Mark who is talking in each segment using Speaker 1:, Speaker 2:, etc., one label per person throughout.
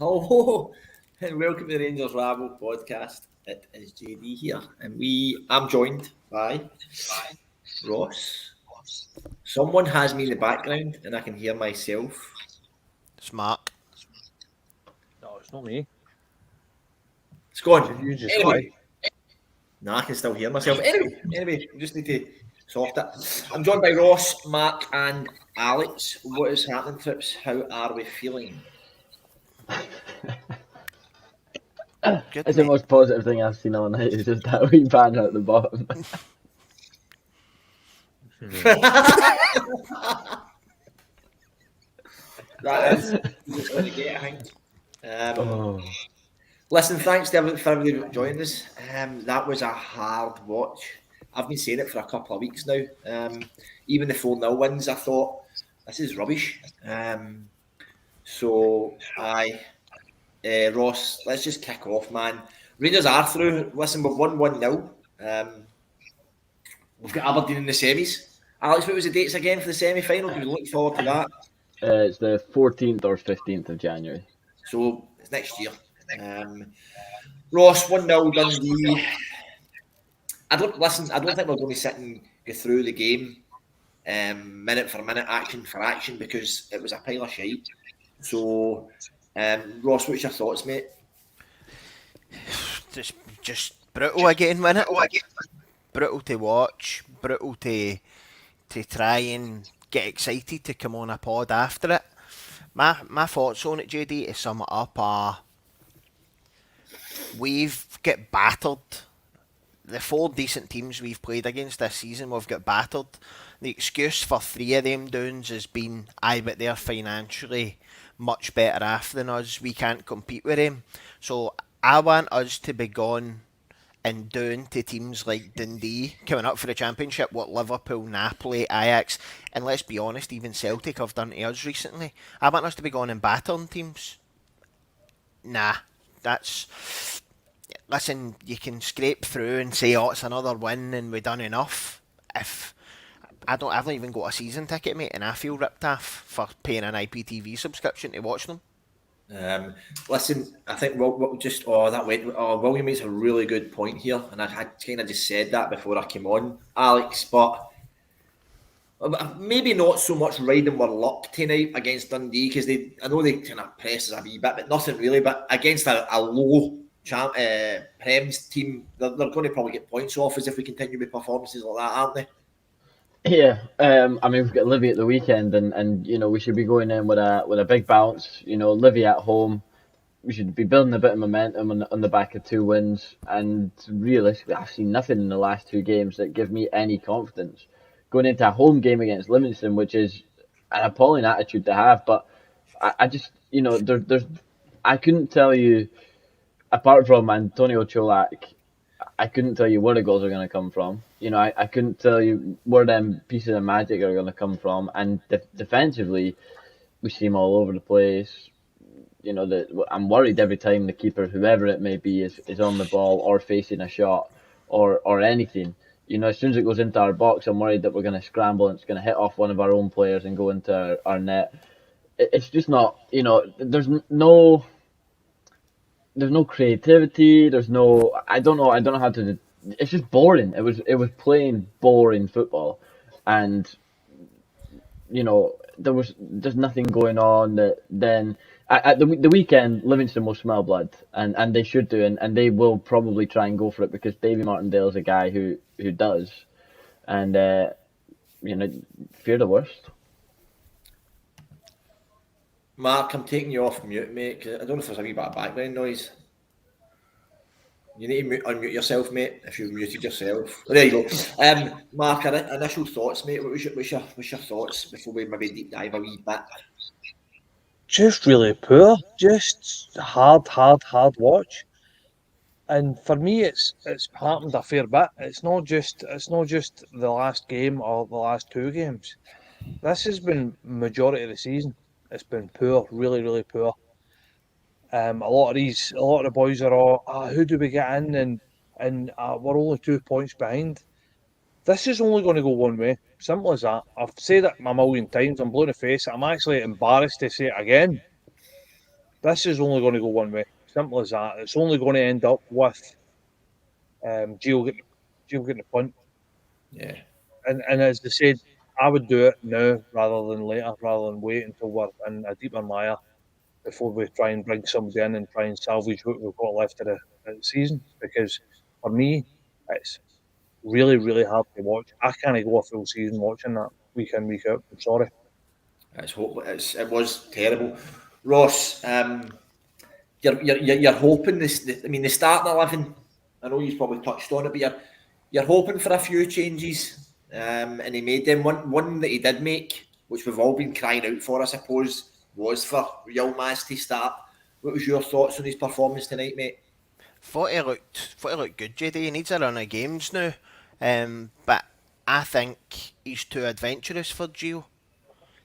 Speaker 1: Hello and welcome to the Rangers Rabble podcast. It is JD here, and I'm joined by Ross. Someone has me in the background, and I can hear myself.
Speaker 2: It's Mark.
Speaker 3: No, it's not me.
Speaker 1: It's gone.
Speaker 3: You just
Speaker 1: Anyway, no, I can still hear myself. Anyway, we just need to sort it. I'm joined by Ross, Mark, and Alex. What is happening, Trips? How are we feeling?
Speaker 2: Good,
Speaker 4: It's the
Speaker 2: mate.
Speaker 4: most positive thing I've seen all night. It's just that wee banner at the bottom.
Speaker 1: That is just going to get, I think. Listen, thanks to everybody for everybody joining us. That was a hard watch. I've been saying it for a couple of weeks now. Even the 4-0 wins, I thought, this is rubbish. Ross, let's just kick off, man. Rangers are through. Listen, we've won 1-0. We've got Aberdeen in the semis. Alex, what was the dates again for the semi-final? Do we look forward to that?
Speaker 4: It's the 14th or 15th of January.
Speaker 1: So, it's next year. Ross, 1-0 Dundee. I don't think we're going to sit and go through the game minute for minute, action for action, because it was a pile of shite. So, Ross, what's your thoughts, mate?
Speaker 2: Just brutal again, wasn't it? Brutal to watch, brutal to try and get excited to come on a pod after it. My thoughts on it, JD, to sum it up are we've got battered. The 4 decent teams we've played against this season, we've got battered. The excuse for 3 of them downs has been, but they're financially much better off than us. We can't compete with them. So I want us to be gone and down to teams like Dundee coming up for the championship, what Liverpool, Napoli, Ajax, and let's be honest, even Celtic have done to us recently. I want us to be gone and battering teams. Nah, that's... Listen, you can scrape through and say, oh, it's another win and we've done enough. If I don't even got a season ticket, mate, and I feel ripped off for paying an IPTV subscription to watch them.
Speaker 1: Listen, I think William makes a really good point here, and I had kind of just said that before I came on, Alex, but maybe not so much riding our luck tonight against Dundee, because I know they kind of press us a wee bit, but nothing really. But against a low Prem's team, they're going to probably get points off us if we continue with performances like that, aren't they?
Speaker 4: Yeah, I mean, we've got Livy at the weekend, and you know, we should be going in with a big bounce. You know, Livy at home, we should be building a bit of momentum on the back of 2 wins. And realistically, I've seen nothing in the last 2 games that give me any confidence going into a home game against Livingston, which is an appalling attitude to have. But I just, you know, there's I couldn't tell you, apart from Antonio Cholak, I couldn't tell you where the goals are going to come from. You know, I couldn't tell you where them pieces of magic are going to come from. And defensively, we seem all over the place. You know, I'm worried every time the keeper, whoever it may be, is on the ball or facing a shot or anything. You know, as soon as it goes into our box, I'm worried that we're going to scramble and it's going to hit off one of our own players and go into our net. It's just not, you know, there's no creativity. There's no, I don't know how to. It's just boring. It was plain boring football, and you know there's nothing going on. That then at the weekend, Livingston will smell blood, and they should do, and they will probably try and go for it, because Davy Martindale is a guy who does, and you know, fear the worst.
Speaker 1: Mark, I'm taking you off mute, mate, 'cause I don't know if there's a wee bit of background noise. You need to unmute yourself, mate, if you've muted yourself. There you go. Mark, initial thoughts, mate. What's your thoughts before we maybe deep dive a wee bit?
Speaker 3: just really poor. Just hard watch. And for me, it's happened a fair bit. It's not just the last game or the last 2 games. This has been majority of the season. It's been poor, really poor. A lot of the boys are all, who do we get in? And we're only 2 points behind. This is only going to go one way. Simple as that. I've said it a million times. I'm blue in the face. I'm actually embarrassed to say it again. this is only going to go one way. Simple as that. It's only going to end up with Gio getting the punt.
Speaker 1: Yeah.
Speaker 3: And as I said, I would do it now rather than later, rather than wait until we're in a deeper mire before we try and bring somebody in and try and salvage what we've got left of the season. Because for me, it's really, really hard to watch. I can't go a full season watching that week in, week out. I'm sorry.
Speaker 1: It was terrible. Ross, you're hoping this. I mean, the starting 11. I know you've probably touched on it, but you're hoping for a few changes, and he made them. One that he did make, which we've all been crying out for, I suppose, was for Yilmaz to start. What was your thoughts on his performance tonight, mate?
Speaker 2: Thought he looked good, JD. He needs a run of games now, but I think he's too adventurous for Gio.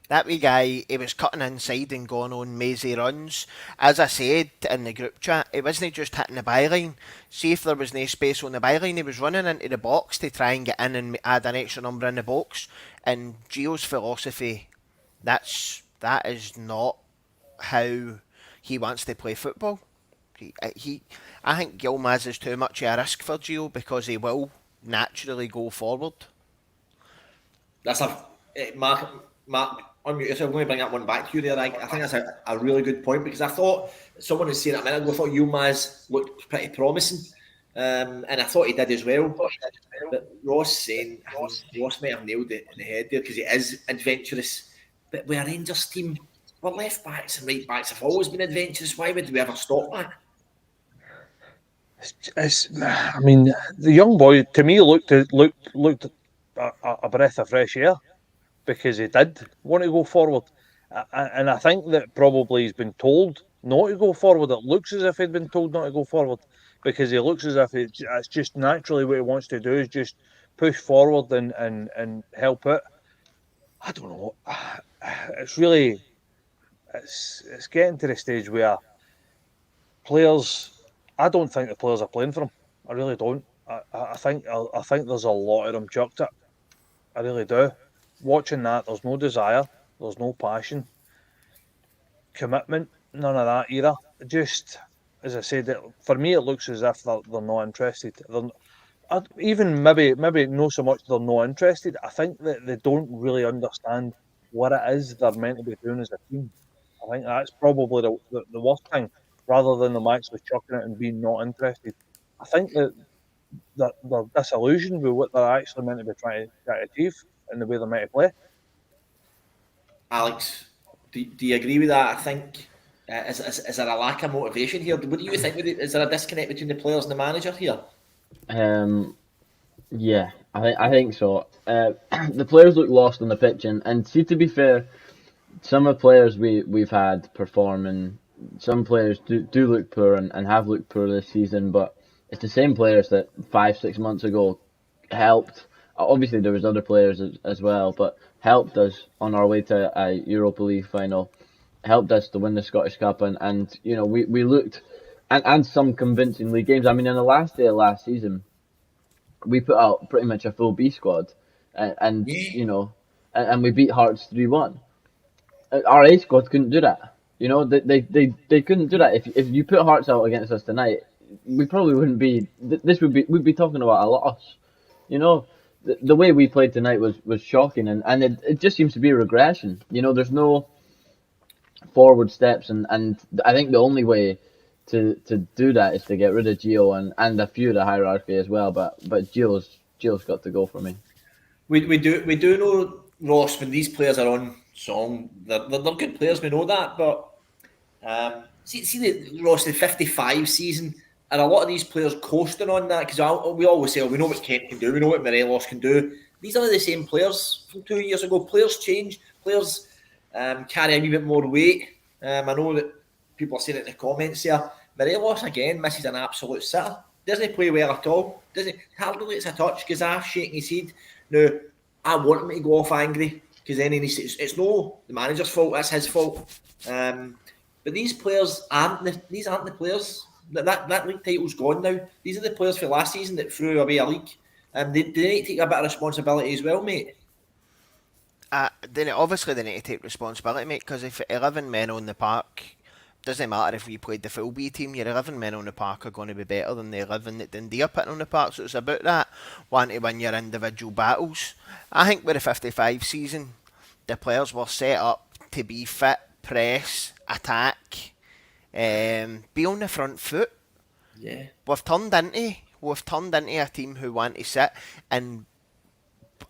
Speaker 2: That wee guy, he was cutting inside and going on mazy runs. As I said in the group chat, he wasn't just hitting the byline. See if there was no space on the byline, he was running into the box to try and get in and add an extra number in the box. And Gio's philosophy, that is not how he wants to play football. I think Yilmaz is too much of a risk for Gio because he will naturally go forward.
Speaker 1: That's Mark, unmute yourself. I'm going to bring that one back to you there. I think that's a really good point, because I thought someone was saying it a minute ago. I thought Yilmaz looked pretty promising, and I thought he did as well. But Ross saying, Ross might have nailed it in the head there, because he is adventurous. But we're a Rangers team. Our left backs and right backs have always been adventurous. Why would we ever stop that?
Speaker 3: I mean, the young boy to me looked a breath of fresh air, because he did want to go forward. And I think that probably he's been told not to go forward. It looks as if he'd been told not to go forward, because he looks as if it's just naturally what he wants to do is just push forward and help out. I don't know. It's really, it's getting to the stage where players, I don't think the players are playing for him. I really don't. I think there's a lot of them chucked it. I really do. Watching that, there's no desire, there's no passion, commitment, none of that either. Just, as I said, for me, it looks as if they're not interested. Even maybe not so much they're not interested. I think that they don't really understand what it is they're meant to be doing as a team. I think that's probably the worst thing, rather than them actually chucking it and being not interested. I think that they're disillusioned with what they're actually meant to be trying to achieve and the way they're meant to play.
Speaker 1: Alex, do you agree with that? I think, is there a lack of motivation here? What do you think? Is there a disconnect between the players and the manager here?
Speaker 4: Yeah, I think so. The players look lost on the pitch, and see, to be fair, some of the players we've had performing, some players do look poor and have looked poor this season, but it's the same players that 5-6 months ago helped. Obviously, there was other players as well, but helped us on our way to a Europa League final, helped us to win the Scottish Cup, and you know we looked, and some convincing league games. I mean, in the last day of last season, we put out pretty much a full B squad, and you know, and we beat Hearts 3-1. Our A squad couldn't do that. You know, they couldn't do that. If you put Hearts out against us tonight, we probably wouldn't be. We'd be talking about a loss. You know, the way we played tonight was shocking, and it just seems to be a regression. You know, there's no forward steps, and I think the only way to do that is to get rid of Gio and a few of the hierarchy as well. But Gio's got to go for me.
Speaker 1: We do know, Ross, when these players are on song, they're good players. We know that, but see the 55 season. Are a lot of these players coasting on that? Because we always say, we know what Kent can do, we know what Morelos can do. These are the same players from 2 years ago. Players change, players carry a wee bit more weight. I know that people are saying it in the comments here. Morelos, again, misses an absolute sitter. Doesn't play well at all. Hardly gets a touch. Gazaf shaking his head. Now, I want him to go off angry, because then it's no the manager's fault, that's his fault. But these players aren't the players. That league title's gone now. These are the players for last season that threw away a league. They need to take a bit of responsibility as well, mate.
Speaker 2: Obviously they need to take responsibility, mate, because if 11 men on the park doesn't matter if we played the full B team, your 11 men on the park are going to be better than the 11 that Dundee are putting on the park. So it's about that, wanting to win your individual battles. I think with the 55 season, the players were set up to be fit, press, attack, be on the front foot.
Speaker 1: Yeah.
Speaker 2: We've turned into a team who want to sit, and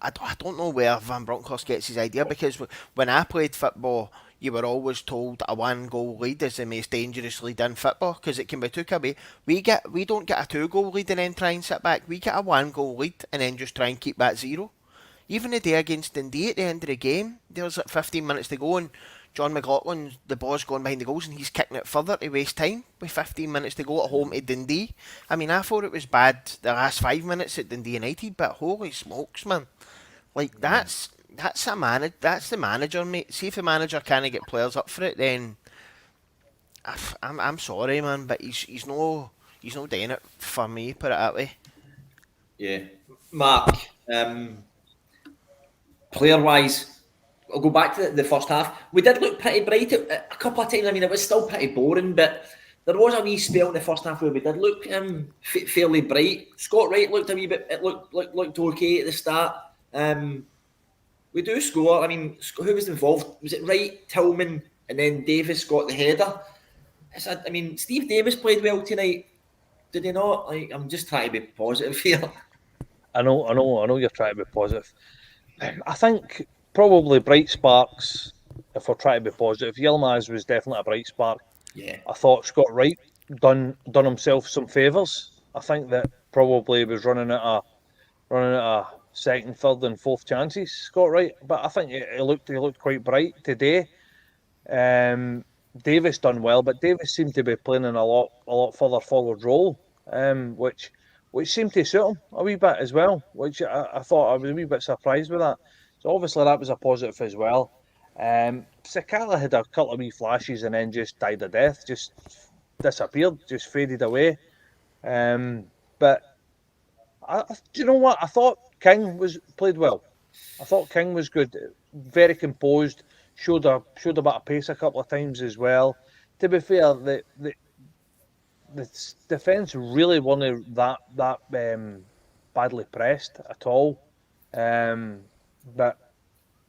Speaker 2: I don't know where Van Bronckhorst gets his idea, because when I played football, you were always told a 1-goal lead is the most dangerous lead in football because it can be took away. We don't get a 2-goal lead and then try and sit back. We get a 1-goal lead and then just try and keep that 0. Even the day against Dundee at the end of the game, there was like 15 minutes to go and John McLaughlin, the ball's going behind the goals and he's kicking it further to waste time with 15 minutes to go at home to Dundee. I mean, I thought it was bad the last 5 minutes at Dundee United, but holy smokes, man. Like, that's the manager, mate. See if the manager can't get players up for it, then I'm sorry, man, but he's no doing it for me, put it that way.
Speaker 1: Yeah. Mark, player-wise, I'll go back to the first half. We did look pretty bright a couple of times. I mean, it was still pretty boring, but there was a wee spell in the first half where we did look fairly bright. Scott Wright looked a wee bit. It looked okay at the start. We do score. I mean, who was involved? Was it Wright, Tillman, and then Davis got the header? I mean, Steve Davis played well tonight. Did he not? Like, I'm just trying to be positive here.
Speaker 3: I know you're trying to be positive. I think probably bright sparks, if we're trying to be positive. Yilmaz was definitely a bright spark.
Speaker 1: Yeah.
Speaker 3: I thought Scott Wright done himself some favours. I think that probably was running out of second, third, and fourth chances, Scott Wright. But I think he looked quite bright today. Davis done well, but Davis seemed to be playing in a lot further forward role, which seemed to suit him a wee bit as well. Which I thought I was a wee bit surprised with that. So obviously that was a positive as well. Sakala had a couple of wee flashes and then just died a death, just disappeared, just faded away. But do you know what? I thought King played well. I thought King was good, very composed, showed a bit of pace a couple of times as well. To be fair, the defence really weren't that badly pressed at all. But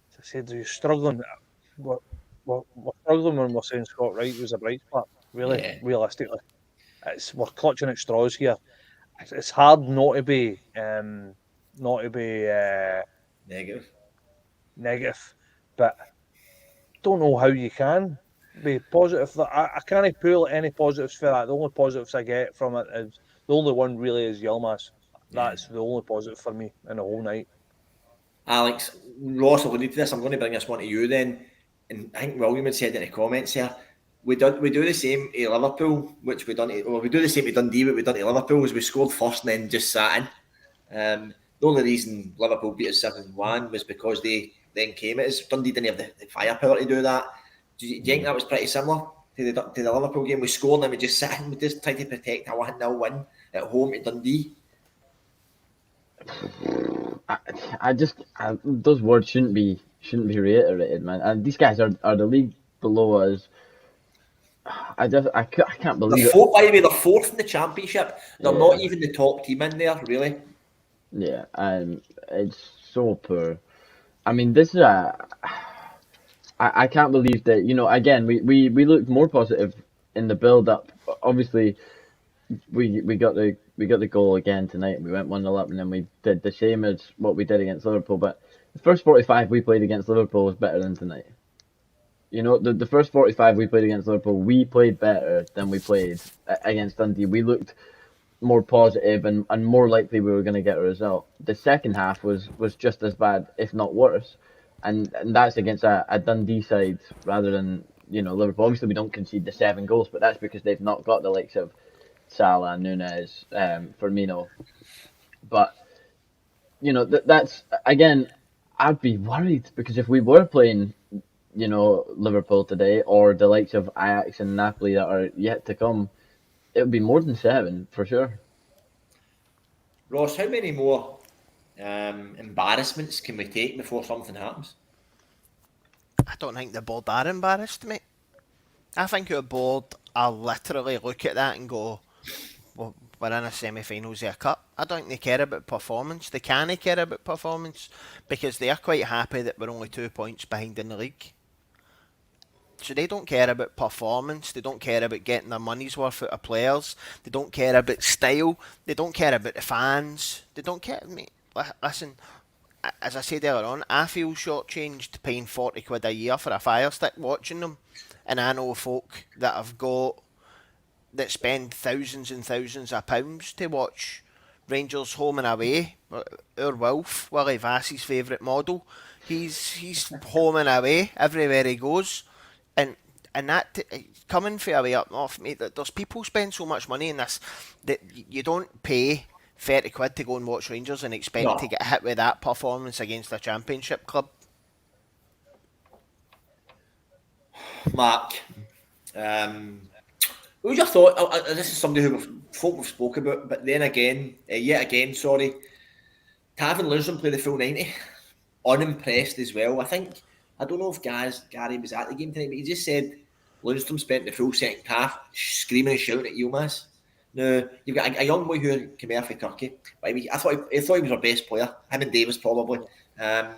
Speaker 3: as I said, you're struggling. We're struggling when we're saying Scott Wright was a bright spot. Really,
Speaker 1: Yeah.
Speaker 3: realistically, we're clutching at straws here. It's hard not to be negative, but don't know how you can be positive. I can't pull any positives for that. The only positives I get from it is the only one really is Yilmaz. That's the only positive for me in the whole night.
Speaker 1: Alex, Ross alluded to this. I'm going to bring this one to you then. And I think William had said in the comments here, we do the same to Liverpool, which we do the same to Dundee, but we done to Liverpool is we scored first and then just sat in. The only reason Liverpool beat us 7-1 was because they then came at us. Dundee didn't have the firepower to do that. Do you think that was pretty similar to the Liverpool game? We scored and we just sat in. We just tried to protect a 1-0 win at home to Dundee.
Speaker 4: Those words shouldn't be reiterated, man. And these guys are the league below us. I can't believe it.
Speaker 1: By the way, they're fourth in the championship. They're not even the top team in there, really.
Speaker 4: Yeah, it's so poor. I mean, this is I can't believe that, again, we looked more positive in the build up. Obviously, we got the goal again tonight. We went 1-0 up and then we did the same as what we did against Liverpool. But the first 45 we played against Liverpool was better than tonight. The first 45 we played against Liverpool, we played better than we played against Dundee. We looked more positive and more likely we were going to get a result. The second half was just as bad, if not worse. And that's against a Dundee side rather than, Liverpool. Obviously, we don't concede the 7 goals, but that's because they've not got the likes of Salah, Nunez, Firmino. But, that's, again, I'd be worried because if we were playing, Liverpool today or the likes of Ajax and Napoli that are yet to come, it would be more than 7 for sure.
Speaker 1: Ross, how many more embarrassments can we take before something happens?
Speaker 2: I don't think the board are embarrassed, mate. I think our board are literally look at that and go, well, we're in a semi-finals of a cup. I don't think they care about performance. They can't care about performance because they are quite happy that we're only 2 points behind in the league. So they don't care about performance. They don't care about getting their money's worth out of players. They don't care about style. They don't care about the fans. They don't care. Mate, listen, as I said earlier on, I feel shortchanged paying 40 quid a year for a Fire Stick watching them. And I know folk that spend thousands and thousands of pounds to watch Rangers home and away. Our Wolf, Willie Vassie's favourite model, he's home and away everywhere he goes, and that coming from away up north, mate. There's people spend so much money in this that you don't pay 30 quid to go and watch Rangers and expect to get hit with that performance against a championship club.
Speaker 1: Mark, what was your thought? This is somebody who we've spoke about, but then again, yet again, sorry, Tav and Lundstram play the full 90. Unimpressed as well. I don't know if Gary was at the game tonight, but he just said Lundstram spent the full second half screaming and shouting at Yilmaz. Now, you've got a young boy who came here from Turkey, but I thought he was our best player, him and Davis probably. Try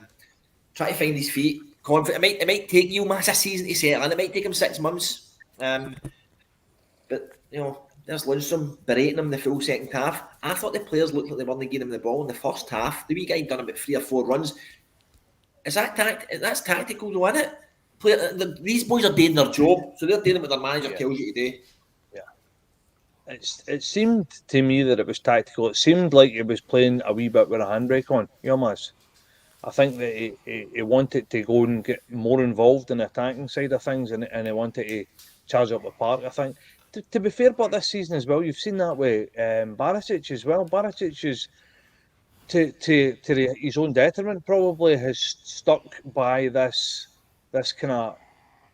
Speaker 1: to find his feet. Confident. It might take Yilmaz a season to settle in. It might take him 6 months. But, there's Lundstram berating him the full second half. I thought the players looked like they weren't giving him the ball in the first half. The wee guy done about 3 or 4 runs. That's tactical though, isn't it? These boys are doing their job, so they're doing what their manager tells you to do.
Speaker 3: Yeah. It seemed to me that it was tactical. It seemed like he was playing a wee bit with a handbrake on, Yilmaz. I think that he wanted to go and get more involved in the attacking side of things, and he wanted to charge up the park. I think, to be fair about this season as well, you've seen that with Barisic as well. Barisic is, to his own detriment, probably has stuck by this kind of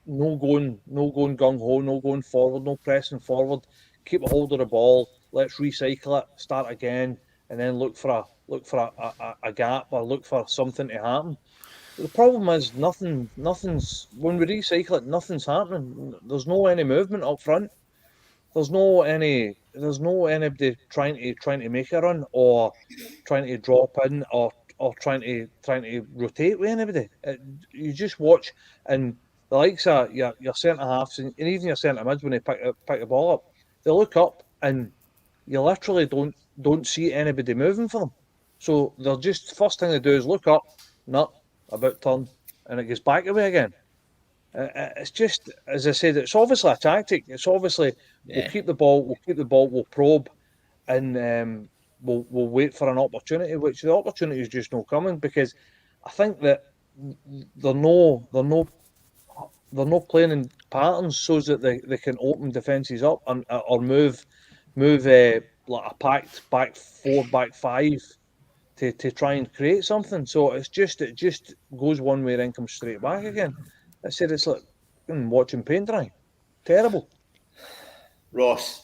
Speaker 3: no going gung ho, no going forward, no pressing forward. Keep a hold of the ball. Let's recycle it. Start again, and then look for a gap or look for something to happen. The problem is nothing's when we recycle it, nothing's happening. There's no any movement up front. There's no anybody trying to make a run or trying to drop in or trying to rotate with anybody. You just watch, and the likes of your centre halves and even your centre mids, when they pick the ball up, they look up and you literally don't see anybody moving for them. So they're just, first thing they do is look up, about turn, and it goes back away again. It's just, as I said, it's obviously a tactic. It's obviously we'll keep the ball, we'll probe, and we'll wait for an opportunity, which the opportunity is just not coming, because I think that they're no playing in patterns so that they can open defences up or move like a packed back 4, back 5 to try and create something. So it just goes one way and then comes straight back again. I said it's like watching paint dry. Terrible.
Speaker 1: Ross,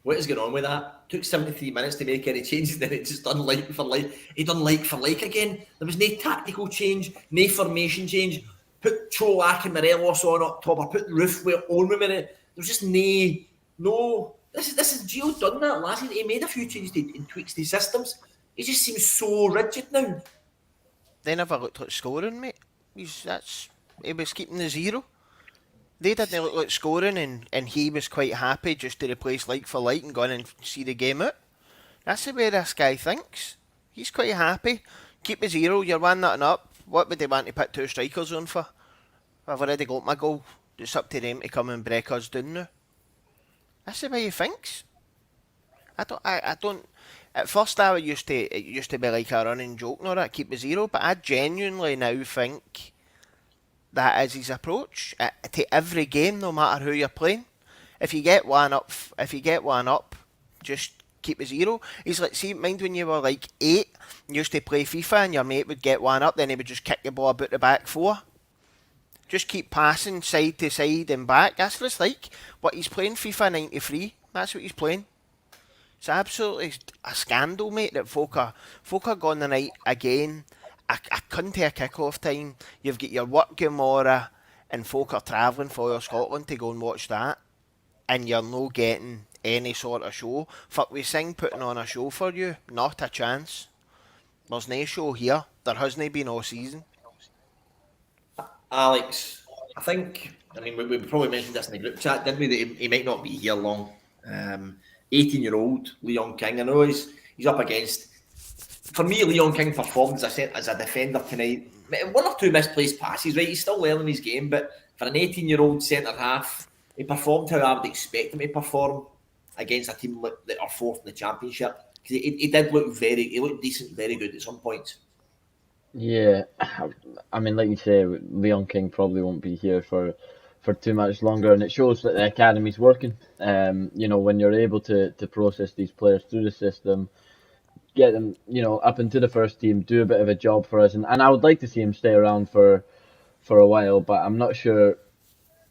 Speaker 1: what is going on with that? Took 73 minutes to make any changes, then it just done like for like. He done like for like again. There was no tactical change, no formation change. Put Cholak and Morelos on up top, or put Roof on with it. There was just no. This is Gio done that last year. He made a few changes and tweaks the systems. He just seems so rigid now.
Speaker 2: They never looked like scoring, mate. He was keeping the 0. They didn't look like scoring, and he was quite happy just to replace like for like and go in and see the game out. That's the way this guy thinks. He's quite happy. Keep the 0, you're 1-0 up. What would they want to put 2 strikers on for? I've already got my goal. It's up to them to come and break us down now. That's the way he thinks. I don't. At first, it used to be like a running joke, or that keep the 0. But I genuinely now think that is his approach to every game, no matter who you're playing. If you get one up, just keep the 0. He's like, see, mind when you were like 8, you used to play FIFA and your mate would get one up, then he would just kick the ball about the back 4. Just keep passing side to side and back. That's what it's like. But he's playing FIFA 93. That's what he's playing. It's absolutely a scandal, mate, that folk are gone the night again. I couldn't take a kick-off time. You've got your work Gamora, and folk are travelling for Scotland to go and watch that, and you're no getting any sort of show. Fuck, we sing putting on a show for you, not a chance. There's no show here. There hasn't been all season.
Speaker 1: Alex, I think, I mean, we probably mentioned this in the group chat, didn't we, that he might not be here long. 18-year-old Leon King, I know he's up against, for me, Leon King performed as a defender tonight. One or two misplaced passes, right? He's still learning his game, but for an 18-year-old centre-half, he performed how I would expect him to perform against a team that are fourth in the championship. He did look he looked decent, very good at some points.
Speaker 4: Yeah, I mean, like you say, Leon King probably won't be here for too much longer, and it shows that the academy's working. You know, when you're able to process these players through the system, get them, you know, up into the first team, do a bit of a job for us, and I would like to see him stay around for a while, but I'm not sure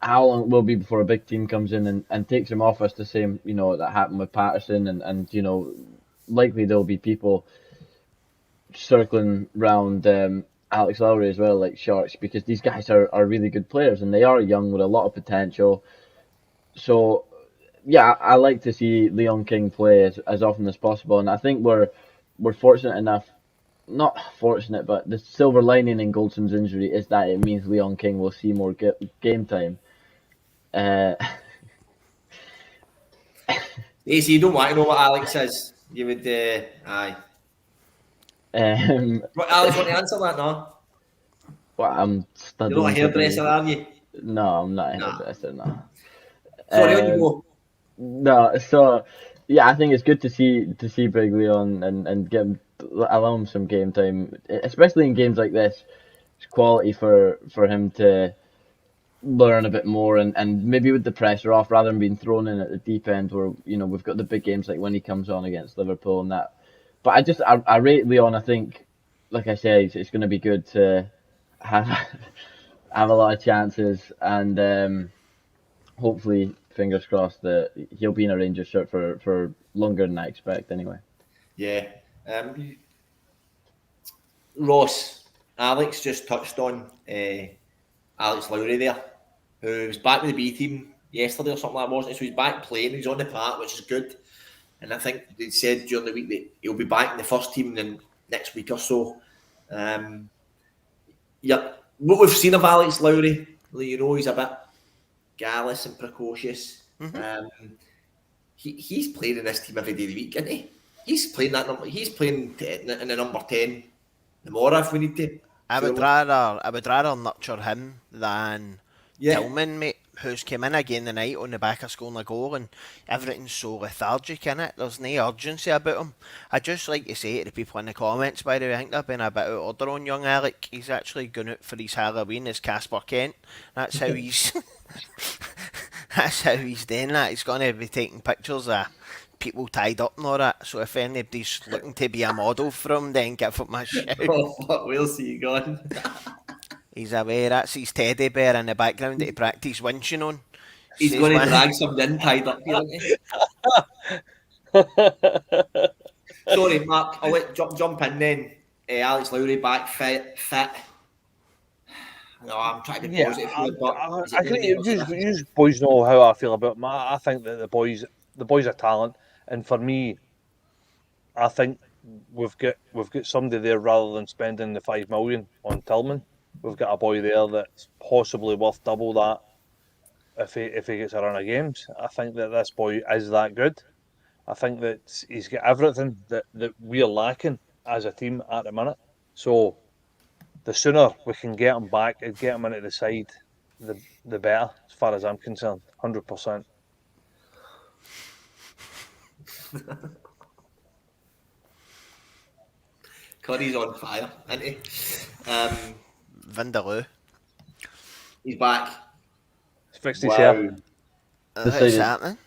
Speaker 4: how long it will be before a big team comes in and takes him off us. The same, you know, that happened with Patterson, and you know, likely there'll be people circling round Alex Lowry as well, like Sharks, because these guys are really good players and they are young with a lot of potential. So, yeah, I like to see Leon King play as often as possible, and I think we're fortunate enough. Not fortunate, but the silver lining in Goldson's injury is that it means Leon King will see more game time.
Speaker 1: AC, you don't want to know what Alex is. You would, aye. Alex, want to answer that now?
Speaker 4: Well, I'm studying.
Speaker 1: You're not a hairdresser, are you?
Speaker 4: No, I'm not a hairdresser, no.
Speaker 1: Sorry, on you go.
Speaker 4: No, so yeah, I think it's good to see Big Leon and allow him some game time, especially in games like this. It's quality for him to learn a bit more and maybe with the pressure off rather than being thrown in at the deep end where, you know, we've got the big games like when he comes on against Liverpool and that. But I rate Leon. I think, like I said, it's going to be good to have have a lot of chances and hopefully, fingers crossed, that he'll be in a Rangers shirt for longer than I expect anyway.
Speaker 1: Yeah. Ross, Alex just touched on Alex Lowry there, who was back with the B team yesterday or something like that, wasn't he? So he's back playing, he's on the park, which is good. And I think they said during the week that he'll be back in the first team in next week or so. Yeah, what we've seen of Alex Lowry, you know, he's a bit gallus and precocious. Mm-hmm. He's playing in this team every day of the week, isn't he? He's playing that number. He's playing in the number 10 tomorrow if we need to.
Speaker 2: I would rather nurture him than Tillman, mate, who's come in again the night on the back of scoring a goal and everything's so lethargic in it. There's no urgency about him. I just like to say to the people in the comments, by the way, I think they've been a bit out of order on young Alec. He's actually going out for his Halloween as Casper Kent. That's how he's that's how he's doing that. He's going to be taking pictures of people tied up and all that. So if anybody's looking to be a model for him, then give up my shout.
Speaker 1: Oh, fuck, where's he gone?
Speaker 2: He's away. That's his teddy bear in the background that he practice winching on.
Speaker 1: He's going to drag something in tied up here, isn't he? Sorry, Mark. I'll let jump in then. Alex Lowry back fit. No, I'm trying to be positive here, but
Speaker 3: I think you boys know how I feel about him. I think that the boys are talent, and for me, I think we've got somebody there rather than spending the $5 million on Tillman. We've got a boy there that's possibly worth double that if he gets a run of games. I think that this boy is that good. I think that he's got everything that we're lacking as a team at the minute. So the sooner we can get him back and get him into the side, the better, as far as I'm concerned. 100%.
Speaker 1: Curry's on fire, isn't he?
Speaker 2: Vindaloo.
Speaker 1: He's back.
Speaker 3: He's fixed his hair.
Speaker 2: What's happening?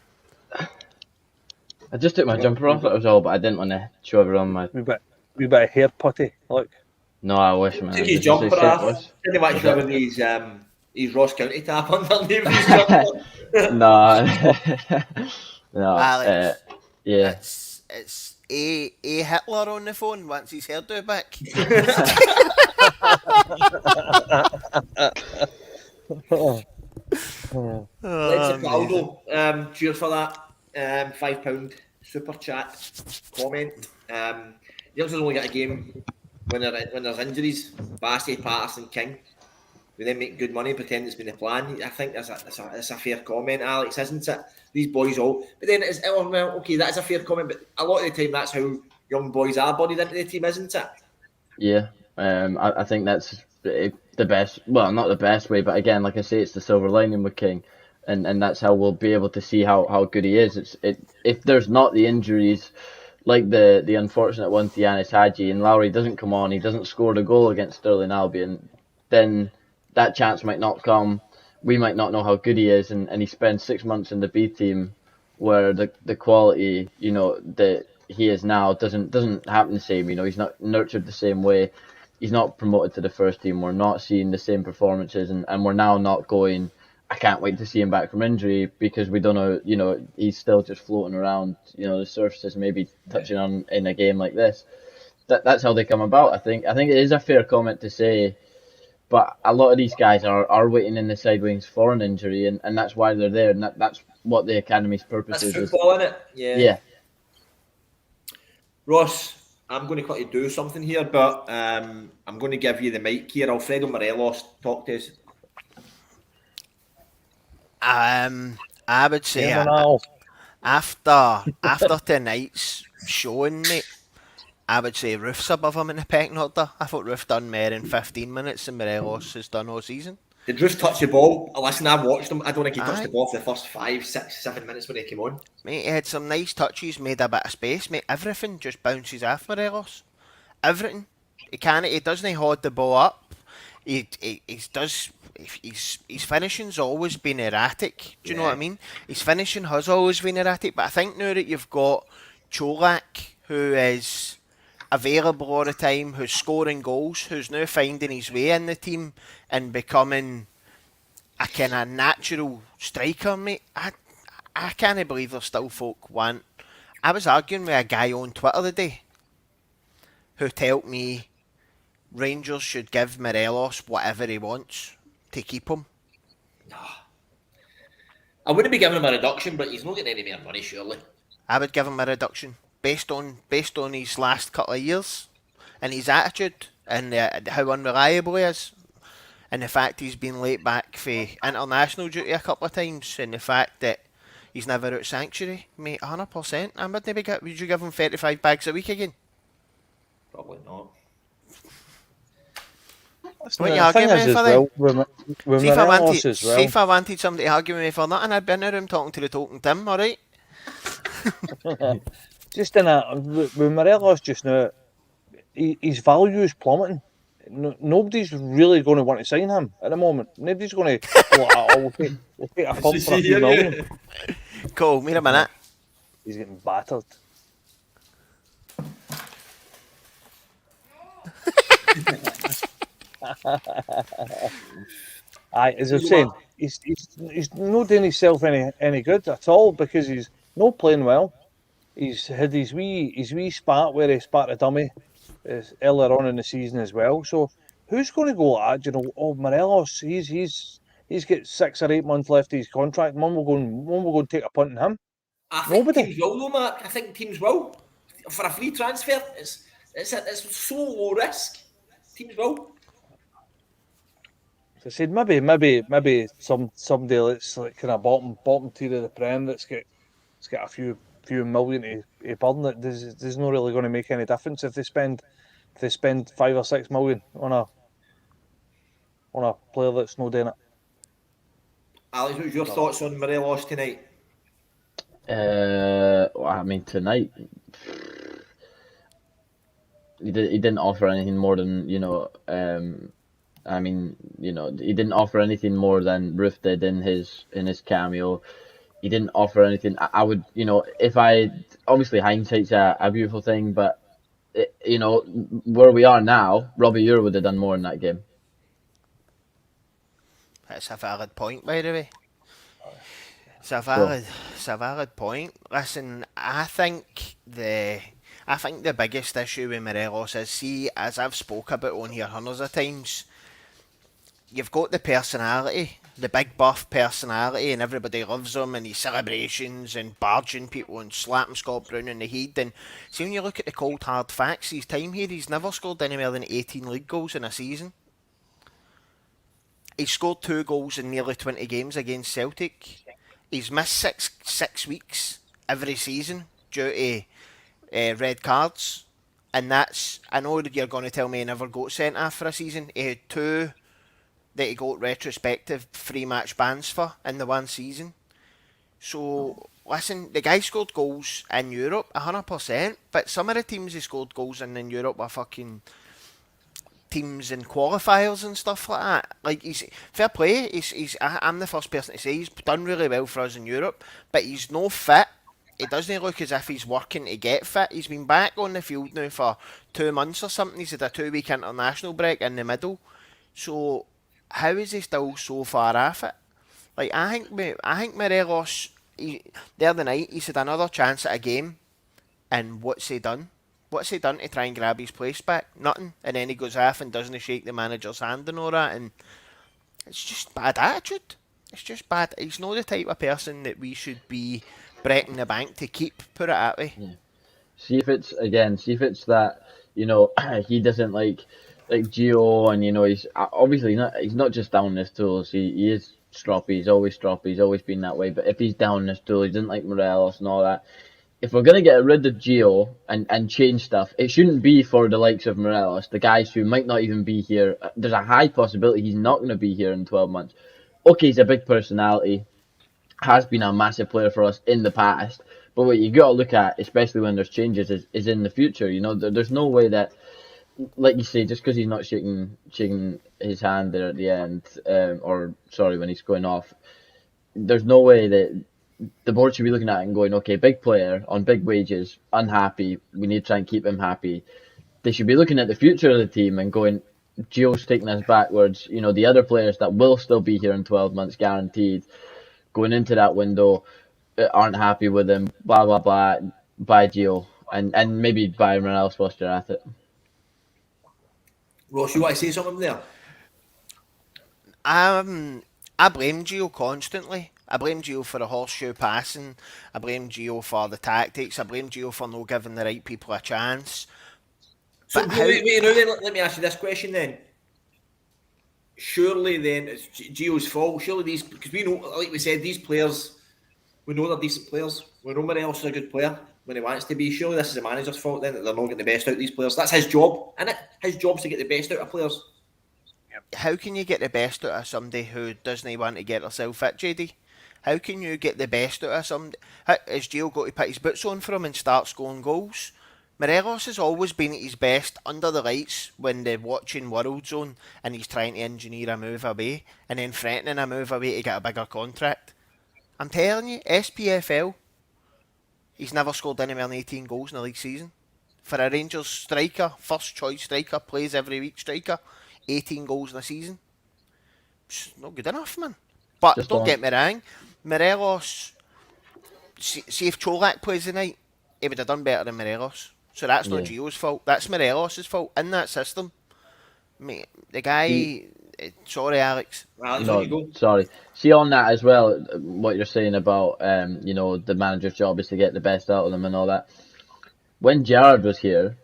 Speaker 4: I just took my jumper off, that was all, but I didn't want to show everyone my...
Speaker 3: Wee bit of hair putty, look.
Speaker 4: No, I wish, man.
Speaker 1: Took his jumper off. Didn't he actually have his Ross County tap underneath his jumper?
Speaker 4: No.
Speaker 2: Alex,
Speaker 4: yeah.
Speaker 2: It's a Hitler on the phone. Wants his hairdo back.
Speaker 1: Legend
Speaker 2: Amazing.
Speaker 1: Ronaldo, cheers for that. £5 super chat comment. Rangers only get a game when there's injuries. Bassey, Patterson, King. We then make good money, pretend it's been the plan. I think that's a fair comment, Alex, isn't it? These boys all, but then it's well, okay, that is a fair comment, but a lot of the time that's how young boys are bodied into the team, isn't it?
Speaker 4: Yeah, I think that's the best. Well, not the best way, but again, like I say, it's the silver lining with King, and that's how we'll be able to see how good he is. If there's not the injuries, like the unfortunate one to Yanis Hadji, and Lowry doesn't come on, he doesn't score the goal against Stirling Albion, then that chance might not come. We might not know how good he is, and he spends 6 months in the B team, where the quality, that he is now doesn't happen the same. He's not nurtured the same way. He's not promoted to the first team. We're not seeing the same performances, and we're now not going, I can't wait to see him back from injury, because we don't know, he's still just floating around, the surfaces, maybe touching on in a game like this. That's how they come about. I think it is a fair comment to say, but a lot of these guys are waiting in the side wings for an injury, and that's why they're there, and that's what the academy's purpose
Speaker 1: That's
Speaker 4: is.
Speaker 1: football, isn't it?
Speaker 4: Yeah.
Speaker 1: Ross, I'm going to quickly do something here, but I'm going to give you the mic here. Alfredo Morelos, talk to us.
Speaker 2: I would say
Speaker 3: Yeah, man,
Speaker 2: after tonight's showing, mate, I would say Roof's above him in the pecking order. I thought Roof done more in 15 minutes than Morelos has done all season.
Speaker 1: Did Roof touch the ball? Listen, I watched him. I don't think he touched
Speaker 2: Aye.
Speaker 1: the ball for the first 5, 6, 7 minutes when he came on.
Speaker 2: Mate, he had some nice touches, made a bit of space, mate. Everything just bounces off Morelos. Everything. He doesn't hold the ball up. His finishing's always been erratic. Do you know what I mean? His finishing has always been erratic, but I think now that you've got Cholak, who is available all the time, who's scoring goals, who's now finding his way in the team and becoming a kind of natural striker, mate. I can't believe there's still folk want. I was arguing with a guy on Twitter today who told me Rangers should give Morelos whatever he wants to keep him.
Speaker 1: I wouldn't be giving him a reduction, but he's not getting any more money, surely.
Speaker 2: I would give him a reduction based on his last couple of years and his attitude and how unreliable he is, and the fact he's been late back for international duty a couple of times, and the fact that he's never out sanctuary, mate. 100%. I would maybe would you give him 35 bags a week again?
Speaker 1: Probably not.
Speaker 2: What are you
Speaker 3: the
Speaker 2: arguing
Speaker 3: thing
Speaker 2: with
Speaker 3: is
Speaker 2: for
Speaker 3: as
Speaker 2: then?
Speaker 3: well, with
Speaker 2: See if
Speaker 3: Morelos as
Speaker 2: see if I wanted somebody to argue with me for nothing, I'd be in the room talking to the talking Tim, alright?
Speaker 3: Just in that, with Morelos just now, his value is plummeting. Nobody's really going to want to sign him at the moment. Nobody's going to go, we'll take a pump for a few million.
Speaker 2: Cool, wait a minute.
Speaker 3: He's getting battered. Aye, as I was saying, he's not doing himself any good at all, because he's not playing well. He's had his wee spat where he spat a dummy earlier on in the season as well. So who's going to go at that? Morelos, he's got 6 or 8 months left of his contract. When we're going to take a punt on him?
Speaker 1: I think
Speaker 3: Nobody.
Speaker 1: teams will, though, Mark. I think teams will. For a free transfer, it's so low risk. Teams will.
Speaker 3: I said maybe somebody that's like kind of bottom tier of the Prem that's got a few million to burn. That there's not really going to make any difference if they spend 5 or 6 million on a player that's not doing it.
Speaker 1: Alex, what's your thoughts on Morelos tonight?
Speaker 4: I mean, tonight he didn't offer anything more than he didn't offer anything more than Roof did in his cameo. He didn't offer anything. I would, if I obviously hindsight's a beautiful thing, but where we are now, Robbie Eure would have done more in that game.
Speaker 2: That's a valid point, by the way. It's a valid point. Listen, I think the biggest issue with Morelos is, see, as I've spoke about on here hundreds of times, you've got the personality, the big buff personality and everybody loves him and his celebrations and barging people and slapping Scott Brown in the head. And see, when you look at the cold hard facts, his time here, he's never scored any more than 18 league goals in a season. He scored 2 goals in nearly 20 games against Celtic. He's missed six weeks every season due to red cards. And that's, I know that you're going to tell me he never got sent off for a season. He had 2 that he got retrospective 3-match bans for in the one season. So, listen, the guy scored goals in Europe, 100%, but some of the teams he scored goals in Europe were fucking teams in qualifiers and stuff like that. Like, he's fair play. I'm the first person to say he's done really well for us in Europe, but he's no fit. It doesn't look as if he's working to get fit. He's been back on the field now for 2 months or something. He's had a 2-week international break in the middle. So how is he still so far off it? Like, I think Morelos, the other night he's had another chance at a game, and what's he done? What's he done to try and grab his place back? Nothing. And then he goes off and doesn't shake the manager's hand and all that. And it's just bad attitude. It's just bad. He's not the type of person that we should be breaking the bank to keep. Put it that way.
Speaker 4: Yeah. See if it's that, you know, he doesn't like Gio, and you know he's obviously he's not just down his tools. He is stroppy. He's always stroppy. He's always been that way. But if he's down his tools, he doesn't like Morelos and all that. If we're going to get rid of Gio and change stuff, it shouldn't be for the likes of Morelos, the guys who might not even be here. There's a high possibility he's not going to be here in 12 months. Okay, he's a big personality, has been a massive player for us in the past, but what you got to look at, especially when there's changes, is in the future. You know, there's no way that, like you say, just because he's not shaking his hand there at the end, or sorry, when he's going off, there's no way that the board should be looking at it and going, okay, big player on big wages, unhappy, we need to try and keep him happy. They should be looking at the future of the team and going, Gio's taking us backwards. You know, the other players that will still be here in 12 months guaranteed, going into that window, aren't happy with him, blah, blah, blah, buy Gio. And maybe buy everyone else whilst you're at it.
Speaker 1: Ross, you want to say something there?
Speaker 2: I blame Gio constantly. I blame Gio for the horseshoe passing. I blame Gio for the tactics. I blame Gio for not giving the right people a chance.
Speaker 1: So wait, now then, let me ask you this question then. Surely then it's Gio's fault. Surely these, because we know, like we said, these players, we know they're decent players. We know Morelos is a good player when he wants to be. Surely this is the manager's fault then that they're not getting the best out of these players. That's his job, isn't it? His job's to get the best out of players.
Speaker 2: How can you get the best out of somebody who doesn't want to get herself fit, JD? How can you get the best out of somebody? Has Gio got to put his boots on for him and start scoring goals? Morelos has always been at his best under the lights when they're watching World Zone and he's trying to engineer a move away and then threatening a move away to get a bigger contract. I'm telling you, SPFL, he's never scored anywhere than 18 goals in a league season. For a Rangers striker, first choice striker, plays every week striker, 18 goals in a season. It's not good enough, man. But just don't get me wrong, Morelos, see if Cholak plays tonight, he would have done better than Morelos. So that's not Gio's fault. That's Morelos' fault in that system. Mate, the guy... sorry, Alex.
Speaker 4: No, sorry. See, on that as well, what you're saying about, you know, the manager's job is to get the best out of them and all that. When Gerrard was here,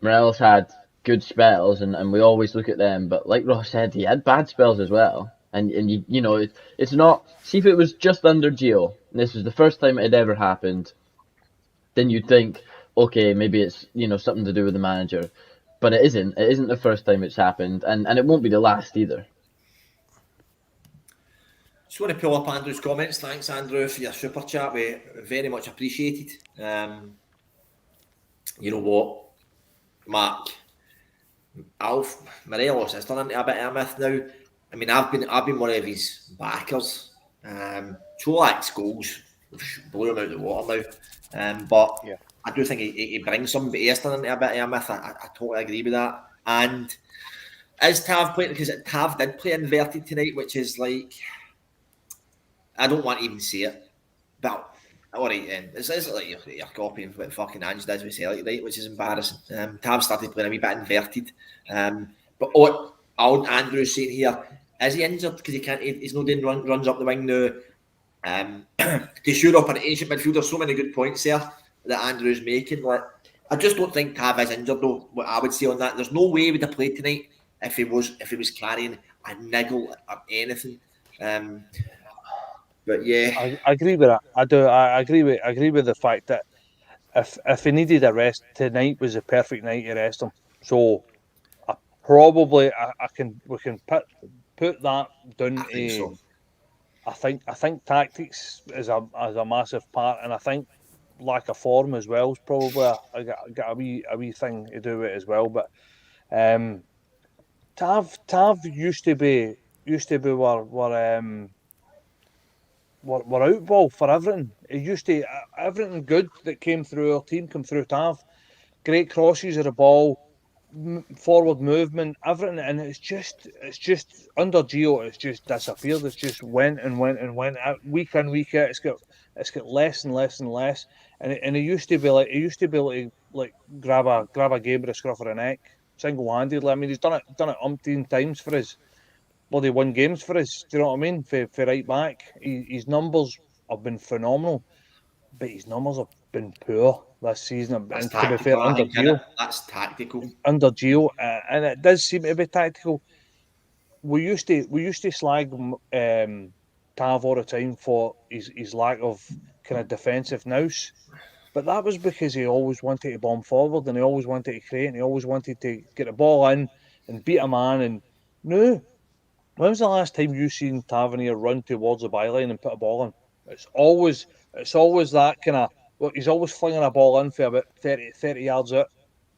Speaker 4: Morelos had good spells, and we always look at them. But like Ross said, he had bad spells as well. And you know, it's not... See, if it was just under Gio, and this was the first time it had ever happened, then you'd think, okay, maybe it's, you know, something to do with the manager. But it isn't. It isn't the first time it's happened, and it won't be the last either.
Speaker 1: Just want to pull up Andrew's comments. Thanks, Andrew, for your super chat. We very much appreciated. You know what, Mark? Alf Morelos has turned into a bit of a myth now. I mean, I've been one of his backers. Cholak's goals blew him out of the water now. But yeah, I do think he brings some, but he is turning into a bit of a myth. I totally agree with that. And is Tav playing? Because Tav did play inverted tonight, which is like, I don't want to even say it, but all right, then it's like you're copying what fucking Ange does with Celtic, right? Which is embarrassing. Tav started playing a wee bit inverted. But what old Andrew's saying here, Is he injured? Because he can't. He's not doing runs up the wing now. To shore up an ancient midfield, there's so many good points there that Andrew's making. Like, I just don't think Tav is injured though. What I would say on that, there's no way he would have played tonight if he was carrying a niggle or anything. But yeah,
Speaker 3: I agree with that. I do. I agree with the fact that if he needed a rest, tonight was the perfect night to rest him. So I can we can put that down
Speaker 1: I think
Speaker 3: to.
Speaker 1: so.
Speaker 3: I think tactics is a massive part, and I think lack of form as well is probably got a wee thing to do with it as well. But um, Tav used to be were out ball for everything. It used to everything good that came through our team come through Tav. Great crosses of the ball, forward movement, everything, and it's just under Geo, it's just disappeared. It's just went and went and went out week in week out. It's got less and less and less, and it used to be like like grab a game by the scruff of the neck, single handedly. I mean, he's done it umpteen times for us. Bloody won games for us. Do you know what I mean? For right back, his numbers have been phenomenal, but his numbers have been poor this season.
Speaker 1: That's
Speaker 3: And to be fair,
Speaker 1: tactical. I think, innit? That's tactical.
Speaker 3: under Gio, and it does seem to be tactical. We used to slag Tav all the time for his lack of kind of defensive nous, but that was because he always wanted to bomb forward and he always wanted to create and he always wanted to get the ball in and beat a man. And no, when was the last time you seen Tavernier run towards the byline and put a ball in? It's always that kind of. Well, he's always flinging a ball in for about 30 yards out.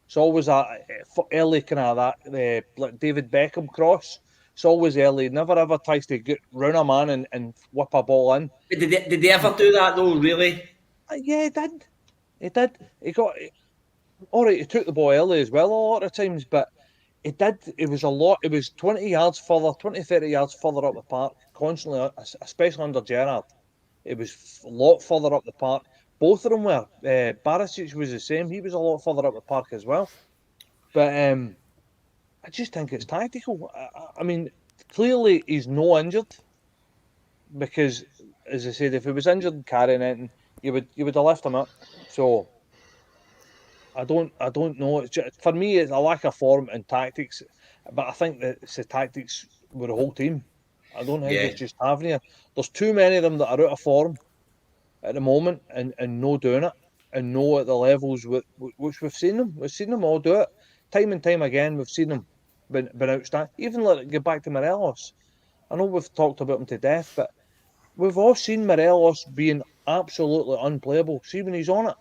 Speaker 3: It's always that early kind of that like David Beckham cross. It's always early. Never ever tries to get round a man and whip a ball in.
Speaker 1: Did they ever do that though? Really?
Speaker 3: Yeah, he did. He did. He got all right. He took the ball early as well a lot of times, but it did. It was a lot. It was 20 yards further, 20, 30 yards further up the park, constantly, especially under Gerrard. It was a lot further up the park. Both of them were. Barisic was the same. He was a lot further up the park as well. But I just think it's tactical. I mean, clearly he's no injured because, as I said, if he was injured and carrying it, you would have left him up. So I don't know. It's just, for me, it's a lack of form and tactics. But I think that it's the tactics with the whole team. I don't think it's just Tavernier. There's too many of them that are out of form at the moment and no doing it and no at the levels which we've seen them. We've seen them all do it time and time again. We've seen them been outstanding. Even let it get back to Morelos. I know we've talked about him to death, but we've all seen Morelos being absolutely unplayable. See when he's on it.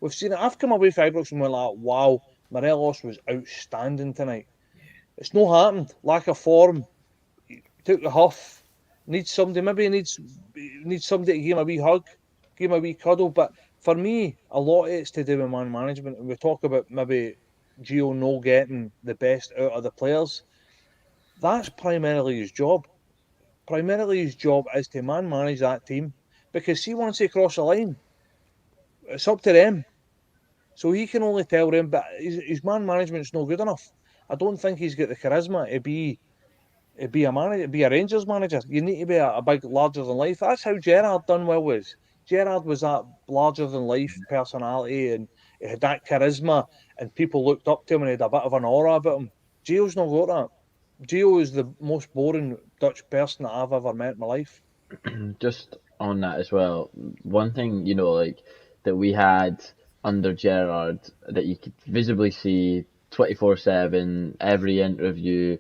Speaker 3: We've seen it. I've come away from Ibrox and went like, wow, Morelos was outstanding tonight. It's no happened. Lack of form. He took the huff. Needs somebody. Maybe he needs somebody to give him a wee hug, give him a wee cuddle. But for me, a lot of it's to do with man management. And we talk about maybe Gio no getting the best out of the players. That's primarily his job. Primarily his job is to man manage that team. Because see, once they cross the line, it's up to them. So he can only tell them, but his man management's no good enough. I don't think he's got the charisma to be a manager, be a Rangers manager. You need to be a big, larger than life. That's how Gerrard done well was. Gerrard was that larger than life personality, and he had that charisma, and people looked up to him, and he had a bit of an aura about him. Gio's not got that. Gio is the most boring Dutch person that I've ever met in my life.
Speaker 4: Just on that as well, one thing, like that we had under Gerrard that you could visibly see 24/7, every interview,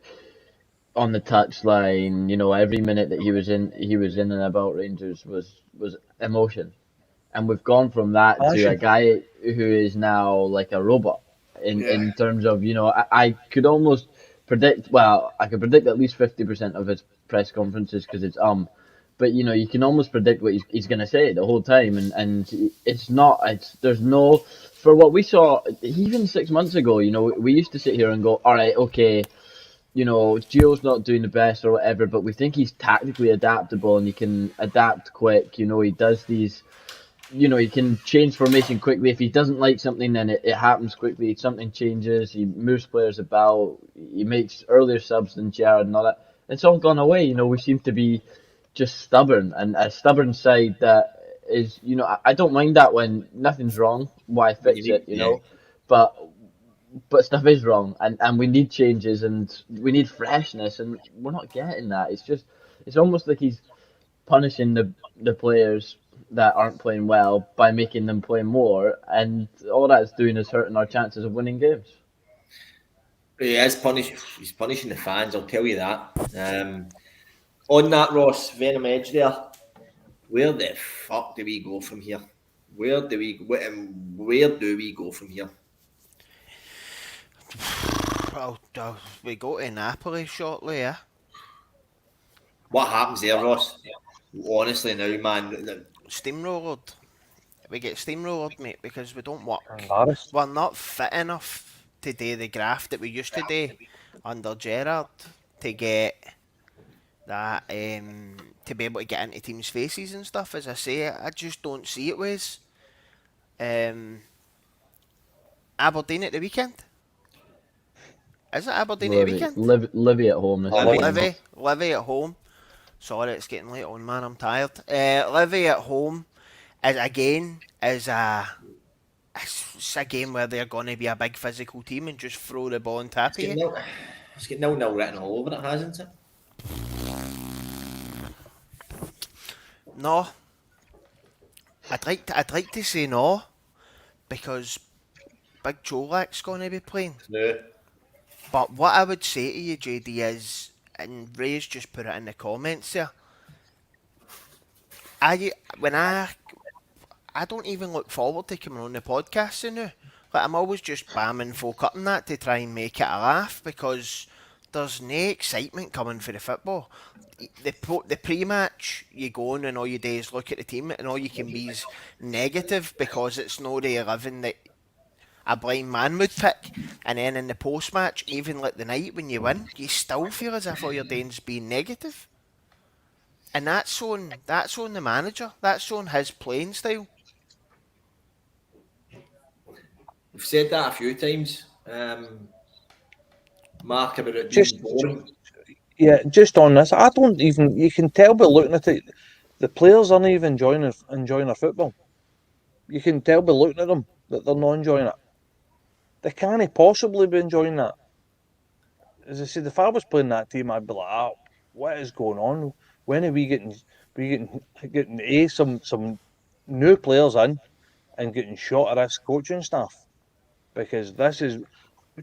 Speaker 4: on the touchline, every minute that he was in and about Rangers was emotion. And we've gone from that to a guy who is now like a robot in terms of, I could almost predict, I could predict at least 50% of his press conferences because it's but you can almost predict what he's going to say the whole time, and there's no, for what we saw even 6 months ago, we used to sit here and go, all right, okay, Gio's not doing the best or whatever, but we think he's tactically adaptable and he can adapt quick. He does these, he can change formation quickly. If he doesn't like something, then it happens quickly. Something changes. He moves players about. He makes earlier subs than Gerrard and all that. It's all gone away. We seem to be just stubborn, and a stubborn side that is, I don't mind that when nothing's wrong. Why
Speaker 1: When you
Speaker 4: fix it,
Speaker 1: need, yeah.
Speaker 4: But stuff is wrong, and we need changes, and we need freshness, and we're not getting that. It's almost like he's punishing the players that aren't playing well by making them play more, and all that's doing is hurting our chances of winning games.
Speaker 1: He's punishing the fans. I'll tell you that. On that, Ross, Venom Edge there. Where the fuck do we go from here? Where do we go from here?
Speaker 2: Well, we go to Napoli shortly, yeah.
Speaker 1: What happens there, Ross? Honestly, now, man.
Speaker 2: Steamrolled. We get steamrolled, mate, because we don't work.
Speaker 3: Embarrassed.
Speaker 2: We're not fit enough to do the graft that we used to do under Gerrard to get that to be able to get into teams' faces and stuff. As I say, I just don't see it, Wes. Aberdeen at the weekend. Is it Aberdeen at the weekend?
Speaker 4: Livy at home.
Speaker 2: Livy at home. Sorry, it's getting late on, man. I'm tired. Livy at home is a game where they're going to be a big physical team and just throw the ball and tap it.
Speaker 1: It's got 0-0 written all over it, hasn't it?
Speaker 2: No. I'd like to say no, because Big Cholak's going to be playing.
Speaker 1: No.
Speaker 2: But what I would say to you, JD, is, and Ray's just put it in the comments there, I don't even look forward to coming on the podcast now. Like, I'm always just bamming folk up and that to try and make it a laugh, because there's no excitement coming for the football. The pre-match, you go on and all you do is look at the team, and all you can be is negative because it's not the 11 that a blind man would pick. And then in the post-match, even like the night when you win, you still feel as if all you're doing is being negative. And that's on the manager. That's on his playing style.
Speaker 1: We've said that a few times, Mark, about it being boring.
Speaker 3: Yeah, just on this, I don't even. You can tell by looking at it, the players aren't even enjoying their football. You can tell by looking at them that they're not enjoying it. They can't possibly be enjoying that. As I said, if I was playing that team, I'd be like, "Oh, what is going on? When are we getting some new players in and getting shot at this coaching staff? Because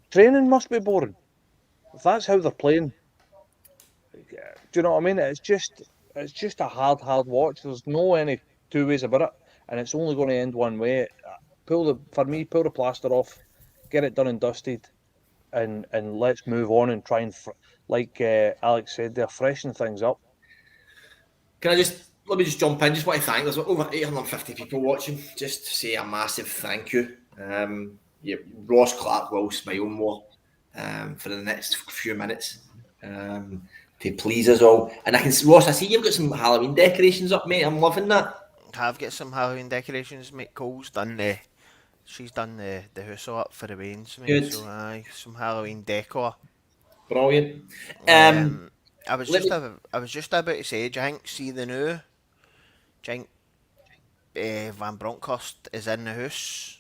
Speaker 3: training must be boring. If that's how they're playing, do you know what I mean? It's just a hard watch. There's no any two ways about it, and it's only going to end one way. Pull the plaster off, get it done and dusted, and let's move on and try and, like Alex said, they're freshening things up.
Speaker 1: Let me just jump in. Just want to thank. There's over 850 people watching. Just to say a massive thank you. Ross Clark will smile more for the next few minutes to please us all. And Ross, I see you've got some Halloween decorations up, mate. I'm loving that.
Speaker 2: I've got some Halloween decorations, mate. Cole's done she's done the house all up for the Wains, mate.
Speaker 1: Good.
Speaker 2: So some Halloween decor.
Speaker 1: Brilliant.
Speaker 2: I was just about to say, do you think, see the new? Do you think Van Bronckhorst is in the house?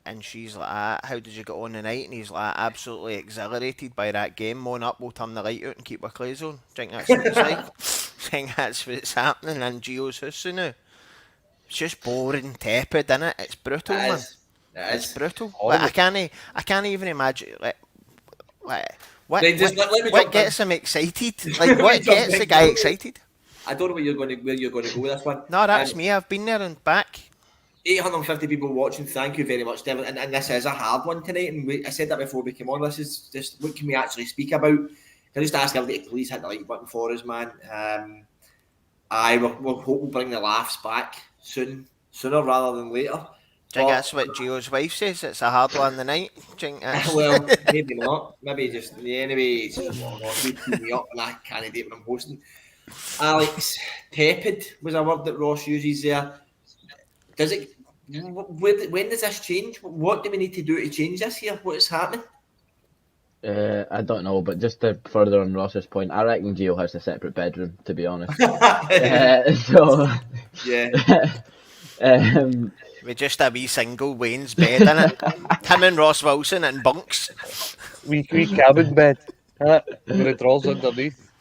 Speaker 2: And she's like, how did you get on the night? And he's like, absolutely exhilarated by that game. Moan up, we'll turn the light out and keep our clothes on. Do you think that's what it's like? Do you think that's what's happening in Gio's house now? It's just boring, tepid, innit? It's brutal, man. It's brutal. Like, I can't even imagine. What gets him excited? Like, what gets the guy excited?
Speaker 1: I don't know where you're going to go with this one.
Speaker 2: No, that's me. I've been there and back.
Speaker 1: 850 people watching. Thank you very much, Devin. And this is a hard one tonight. And I said that before we came on. This is just, what can we actually speak about? Can I just ask everybody to please hit the like button for us, man? We'll hope we'll bring the laughs back sooner rather than later.
Speaker 2: Do you think that's what Gio's wife says? It's a hard one tonight.
Speaker 1: Well, maybe not. Maybe just anyway. It's just keep me up, and I can't do it when I'm hosting. Alex, tepid was a word that Ross uses there. Does it? When does this change? What do we need to do to change this here? What is happening?
Speaker 4: I don't know, but just to further on Ross's point, I reckon Gio has a separate bedroom, to be honest. So,
Speaker 1: Yeah.
Speaker 4: um,
Speaker 2: With just a wee single Wayne's bed in it. Him and Ross Wilson in bunks.
Speaker 3: wee cabin bed, with the drawers underneath.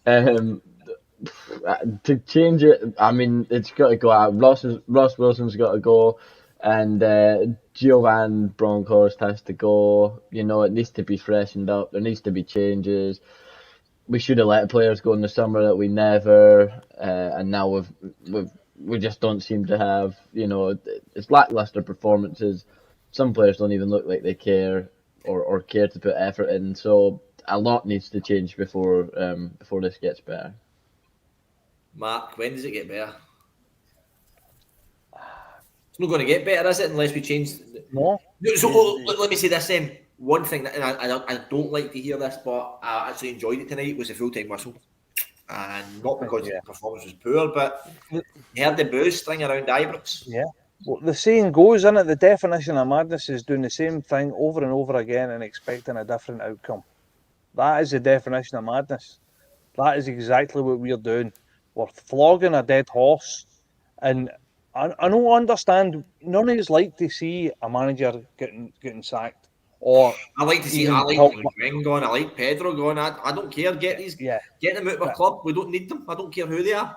Speaker 4: um, to change it, I mean, it's got to go out. Ross Wilson's got to go, and Giovan Bronckhorst has to go. You know, it needs to be freshened up. There needs to be changes. We should have let players go in the summer that we never, and now we just don't seem to have. You know, it's lackluster performances. Some players don't even look like they care or care to put effort in. So a lot needs to change before this gets better.
Speaker 1: Mark, when does it get better? It's not going to get better, is it, unless we change.
Speaker 3: No,
Speaker 1: So let me say this then. One thing that, and I don't like to hear this, but I actually enjoyed it tonight, was the full-time whistle. And not because the performance was poor, but you heard the boos string around Ibrox.
Speaker 3: Yeah. Well, the saying goes, isn't it? The definition of madness is doing the same thing over and over again and expecting a different outcome. That is the definition of madness. That is exactly what we're doing. We're flogging a dead horse. And I don't understand. None of us like to see a manager getting sacked. Or
Speaker 1: I like to see.
Speaker 3: even
Speaker 1: I like
Speaker 3: talk,
Speaker 1: Green gone. I like Pedro gone. I don't care. Get them out of our club. We don't need them. I don't care who they are.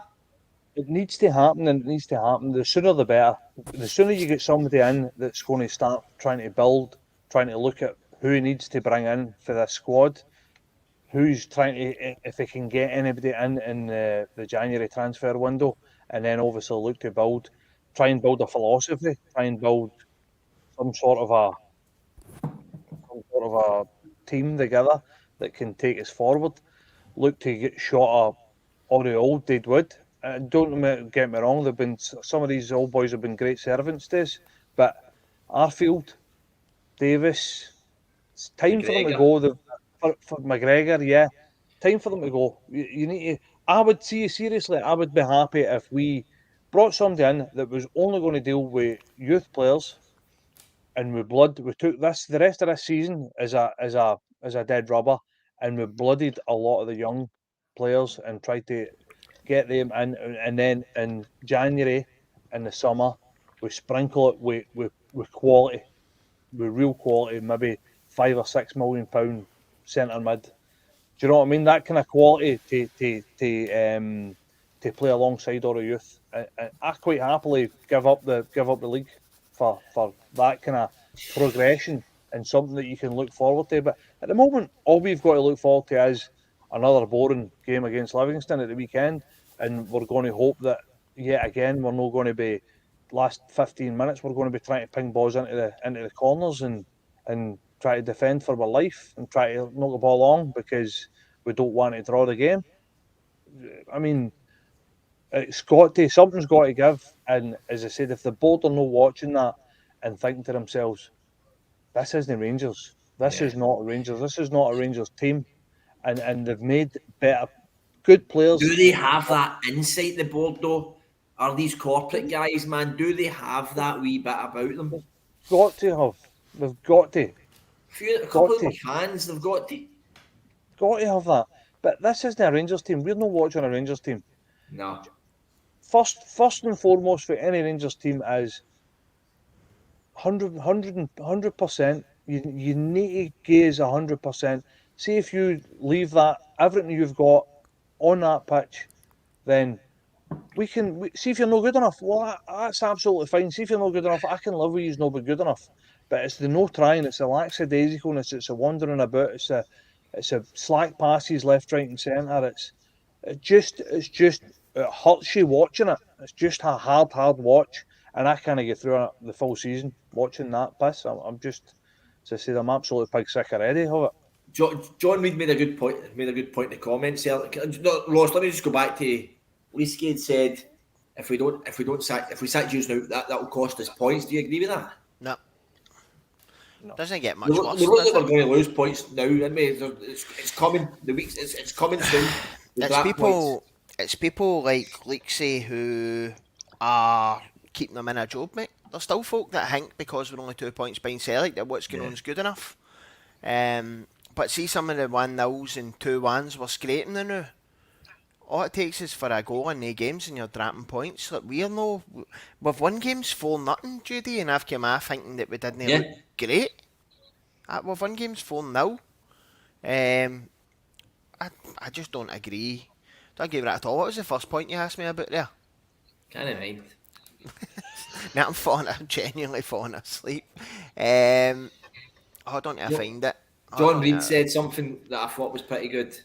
Speaker 3: it needs to happen, and it needs to happen. The sooner the better. The sooner you get somebody in that's going to start trying to build, trying to look at who he needs to bring in for this squad, who's trying to, if they can get anybody in the January transfer window, and then obviously look to try and build a philosophy, try and build some sort of a team together that can take us forward. Look to get shot of all the old Deadwood. Don't get me wrong. Some of these old boys have been great servants to us, but Arfield, Davis, it's time for them to
Speaker 1: McGregor.
Speaker 3: go. For McGregor, yeah, time for them to go. You need to. I would see seriously. I would be happy if we brought somebody in that was only going to deal with youth players and with blood. We took the rest of this season as a dead rubber, and we bloodied a lot of the young players and tried to get them in, and then in January in the summer we sprinkle it with quality, with real quality, maybe £5 or £6 million centre mid. Do you know what I mean? That kind of quality to play alongside all the youth. I quite happily give up the league for that kind of progression and something that you can look forward to. But at the moment, all we've got to look forward to is another boring game against Livingston at the weekend, and we're going to hope that yet again we're not going to be last 15 minutes. We're going to be trying to ping balls into the corners and try to defend for our life and try to knock the ball long because we don't want to draw the game. I mean, something's got to give. And as I said, if the board are not watching that and thinking to themselves, this isn't Rangers. This is not Rangers. This is not a Rangers team. And they've made good players.
Speaker 1: Do they have that insight, the board, though? Are these corporate guys, man? Do they have that wee bit about them?
Speaker 3: Got to have. They've got to.
Speaker 1: A couple of them fans, they've got to.
Speaker 3: Got to have that. But this isn't a Rangers team. We're not watching a Rangers team.
Speaker 1: No.
Speaker 3: First and foremost for any Rangers team is 100%. You need to gaze 100%. See if you leave that everything you've got on that pitch, then we see if you're not good enough. Well, that's absolutely fine. See if you're not good enough. I can live with you's not be good enough. But it's the no trying. It's the lackadaisicalness. It's the wandering about. It's a slack passes left, right, and centre. It hurts you watching it. It's just a hard watch, and I can't get through the full season watching that piss. I'm just, as I said, I'm absolutely pig sick already of it.
Speaker 1: John Reid made a good point. In the comments there. No, Ross, let me just go back to Leesky had said if we sack Jews now, that will cost us points. Do you agree with that?
Speaker 2: No. Doesn't get much
Speaker 1: We're
Speaker 2: worse.
Speaker 1: going to lose points now, aren't we? It's coming. It's coming soon.
Speaker 2: It's people like Leaksy who are keeping them in a job, mate. There's still folk that think because we're only 2 points behind Celtic that what's going on is good enough. But see some of the 1-0s and 2-1s we're scraping the now. All it takes is for a goal in the games and you're dropping points. Like we've won games 4-0, Judy, and I've come off thinking that we didn't look great. We've won games 4-0. I just don't agree. Don't agree with that at all. What was the first point you asked me about there?
Speaker 1: Can't mind.
Speaker 2: Now I'm genuinely falling asleep. Don't I find it?
Speaker 1: John Reid said something that I thought was pretty good.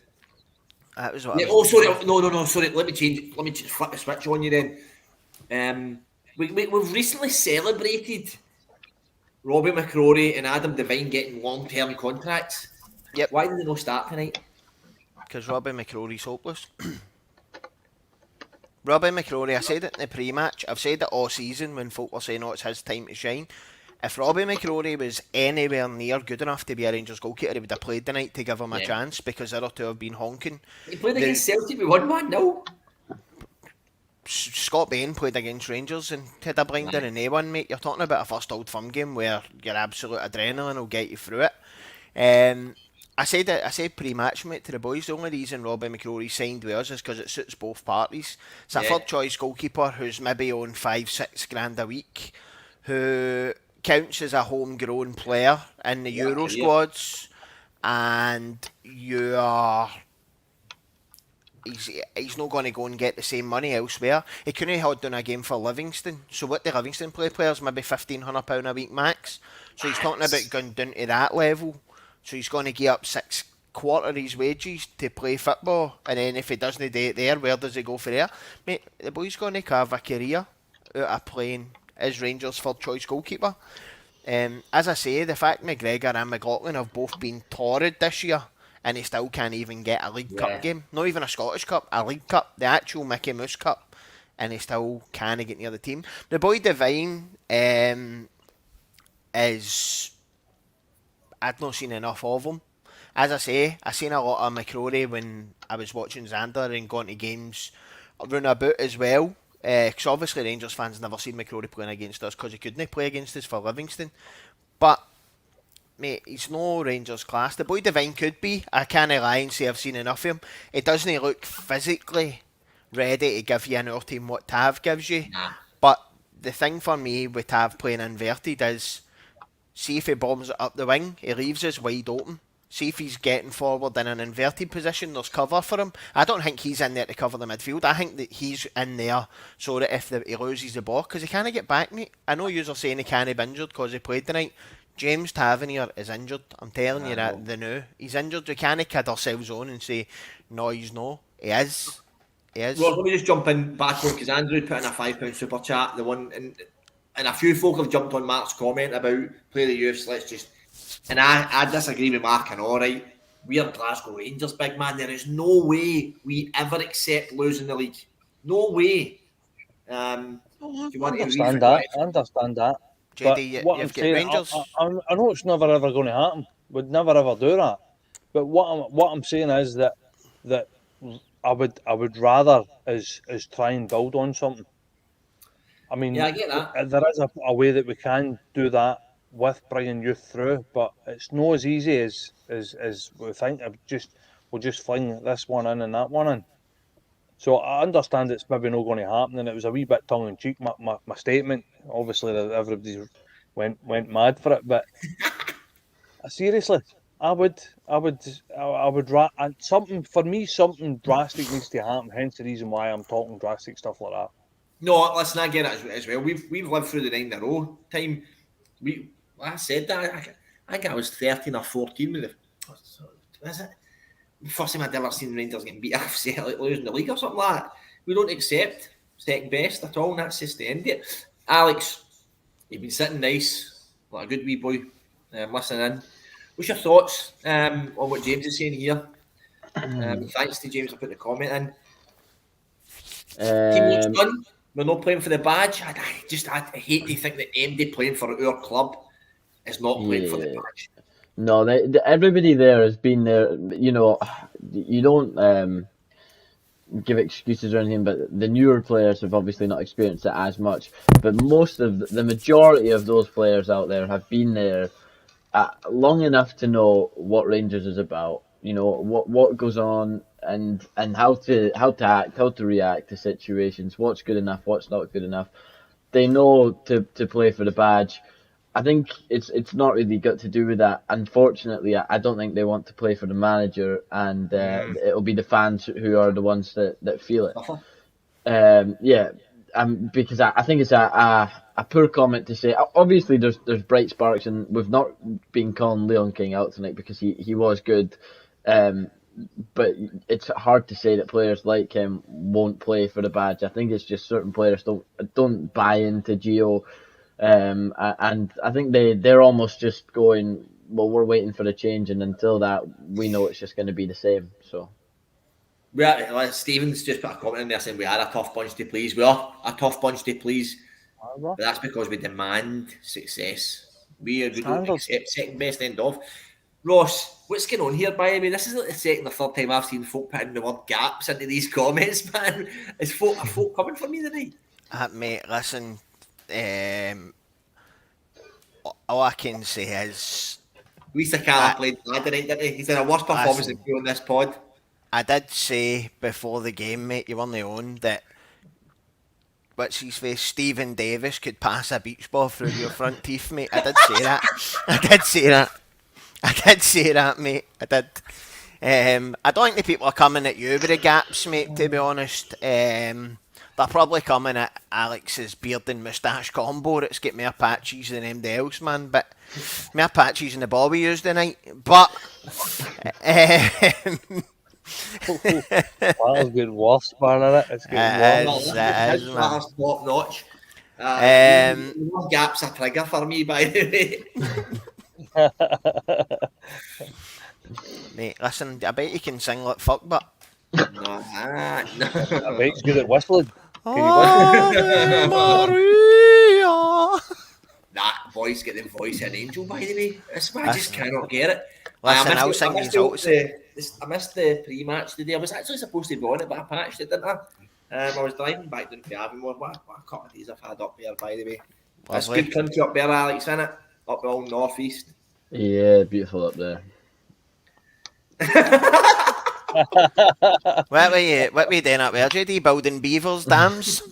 Speaker 2: That was what.
Speaker 1: Yeah, sorry. No. Sorry. Let me change it. Let me just flip the switch on you then. We've recently celebrated Robbie McCrory and Adam Devine getting long-term contracts.
Speaker 2: Yep.
Speaker 1: Why did they not start tonight?
Speaker 2: Because Robbie McCrory's hopeless. Robbie McCrory, I said it in the pre-match, I've said it all season when folk were saying, it's his time to shine. If Robbie McCrory was anywhere near good enough to be a Rangers goalkeeper, he would have played tonight to give him a chance, because the other two have been honking.
Speaker 1: He played against Celtic, we won 1-0.
Speaker 2: Scott Bain played against Rangers and had a blinder and they won, mate. You're talking about a first Old Firm game where your absolute adrenaline will get you through it. I said pre-match, mate, to the boys, the only reason Robbie McCrory signed with us is because it suits both parties. It's a third choice goalkeeper who's maybe on 5-6 grand a week, who counts as a homegrown player in the Euro squads, and he's not going to go and get the same money elsewhere. He couldn't have held down a game for Livingston. So what the Livingston players, maybe £1,500 a week max. So he's talking about going down to that level. So he's going to give up 6/4 of his wages to play football. And then if he doesn't do it there, where does he go for there? Mate, the boy's going to carve a career out of playing as Rangers' third choice goalkeeper. As I say, the fact McGregor and McLaughlin have both been torrid this year, and he still can't even get a League Cup game. Not even a Scottish Cup, a League Cup, the actual Mickey Mouse Cup, and he still can't get near the team. The boy Devine is... I'd not seen enough of him. As I say, I seen a lot of McCrory when I was watching Xander and going to games around about as well. Because obviously Rangers fans never seen McCrory playing against us because he couldn't play against us for Livingston. But, mate, he's no Rangers class. The boy Devine could be. I can't lie and say I've seen enough of him. He doesn't look physically ready to give you in our team what Tav gives you.
Speaker 1: Nah.
Speaker 2: But the thing for me with Tav playing inverted is, see if he bombs it up the wing, he leaves us wide open. See if he's getting forward in an inverted position, there's cover for him. I don't think he's in there to cover the midfield. I think that he's in there so that if he loses the ball, because he can't get back, mate. I know you're saying he can't be injured because he played tonight. James Tavernier is injured. I'm telling you that the new. He's injured. We can't kid ourselves on and say, no, he's no. He is. He is.
Speaker 1: Well, let me just jump in back on, because Andrew put in a £5 super chat, the one... And a few folk have jumped on Mark's comment about play the youths, let's just... And I disagree with Mark and all right. We are Glasgow Rangers, big man. There is no way we ever accept losing the league. No way.
Speaker 3: I understand that.
Speaker 2: JD,
Speaker 3: what
Speaker 2: you've
Speaker 3: I'm saying,
Speaker 2: Rangers.
Speaker 3: I know it's never ever going to happen. We'd never ever do that. But what I'm saying is that I would rather is try and build on something. I mean,
Speaker 1: I get that.
Speaker 3: There is a way that we can do that with bringing youth through, but it's not as easy as we think. We'll just fling this one in and that one in. So I understand it's maybe not going to happen, and it was a wee bit tongue in cheek. My statement, obviously, that everybody went mad for it, but seriously, I would something for me. Something drastic needs to happen. Hence the reason why I'm talking drastic stuff like that.
Speaker 1: No, listen, I get it as well. We've lived through the 9 in a row time. I said that. I think I was 13 or 14 with is it? First time I'd ever seen Rangers getting beat off Celtic, losing the league or something like that. We don't accept second best at all, and that's just the end of it. Alex, you've been sitting nice, like a good wee boy, listening in. What's your thoughts on what James is saying here? Thanks to James for putting the comment in. Team looks done. We're not playing for the badge. I hate to think that MD playing for our club is not playing for the badge.
Speaker 4: No, everybody there has been there. You know, you don't give excuses or anything, but the newer players have obviously not experienced it as much. But the majority of those players out there have been there long enough to know what Rangers is about. You know what goes on and how to act, how to react to situations. What's good enough, what's not good enough. They know to play for the badge. I think it's not really got to do with that. Unfortunately, I don't think they want to play for the manager, and it'll be the fans who are the ones that feel it. Yeah, because I think it's a poor comment to say. Obviously, there's bright sparks, and we've not been calling Leon King out tonight because he was good. Um, but it's hard to say that players like him won't play for the badge. I think it's just certain players don't buy into Gio, and I think they're almost just going, well, we're waiting for the change, and until that, we know it's just going to be the same. So.
Speaker 1: Stephen's just put a comment in there saying we are a tough bunch to please. We are a tough bunch to please, but that's because we demand success. We don't accept second best end of. Ross, what's going on here, by the way? This is like the second or third time I've seen folk putting the word gaps into these comments, man. Are folk coming for me tonight?
Speaker 2: Mate, listen, all I can say is...
Speaker 1: Lisa Calla played bad tonight, didn't he? He's in a worse performance than you on this pod.
Speaker 2: I did say before the game, mate, you weren't the own that what's his face, Stephen Davis could pass a beach ball through your front teeth, mate. I did say that. I did say that, mate. I did. I don't think the people are coming at you with the gaps, mate, to be honest. They're probably coming at Alex's beard and moustache combo that's get more patches than anybody else, man. But more patches than the ball we used tonight. But...
Speaker 3: That'll get worse, man. It's getting worse.
Speaker 1: That's top notch. Gaps a trigger for me, by the way.
Speaker 2: Mate, listen, I bet you can sing like fuck, but
Speaker 1: no.
Speaker 3: I bet he's good at whistling.
Speaker 2: Maria.
Speaker 1: That boy's got the voice of an angel, by the way. I just cannot get it.
Speaker 2: Listen,
Speaker 1: I missed the pre-match today. I was actually supposed to be on it, but I patched it, didn't I? I was driving back down to Avonmore. What a couple of days I've had up there, by the way. It's good country up there, Alex, isn't it? Up all northeast.
Speaker 4: Yeah, beautiful up there.
Speaker 2: What were you doing up there, JD? Building beavers, dams?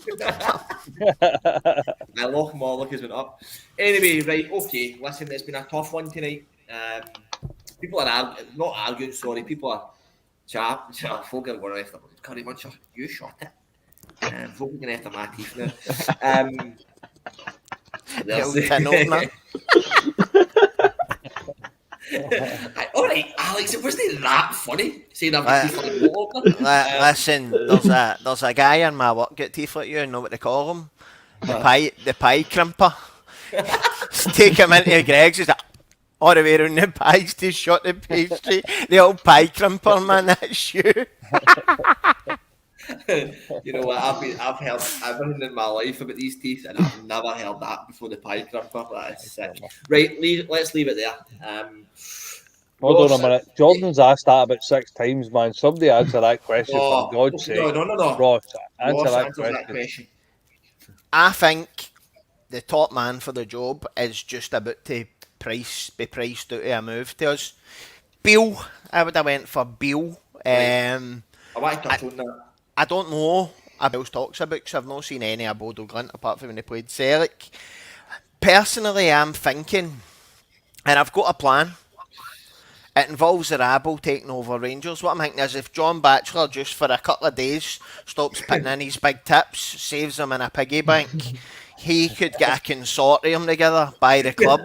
Speaker 1: My Loch Morlock has went up. Anyway, right, okay. Listen, it's been a tough one tonight. People are not arguing, sorry. People are folk are going after Curry Muncher. You shot it. Folk are going after my teeth now. Alright, Alex, it wasn't that funny saying I've teeth like water.
Speaker 2: Listen, there's a guy in my work got teeth like you, and know what they call him? The pie crimper. Take him into Greg's, he's like, all the way around the pies to shut the pastry. The old pie crimper, man, that's you.
Speaker 1: You know what? I've heard everything in my life about these teeth, and I've never heard that before the pie crimper. That is sick. Right, let's leave it there.
Speaker 3: Hold on a minute. Jordan's asked that about 6 times, man. Somebody answer that question, for God's sake.
Speaker 1: No.
Speaker 3: Ross, answer that question.
Speaker 2: I think the top man for the job is just about to be priced out of a move to us. Beale, I would have went for Beale.
Speaker 1: I want to touch on that.
Speaker 2: I don't know about talks about because I've not seen any of Bodo Glint apart from when they played Celtic. Personally, I'm thinking, and I've got a plan. It involves the rabble taking over Rangers. What I'm thinking is if John Batchelor just for a couple of days stops putting in his big tips, saves them in a piggy bank, he could get a consortium together by the club.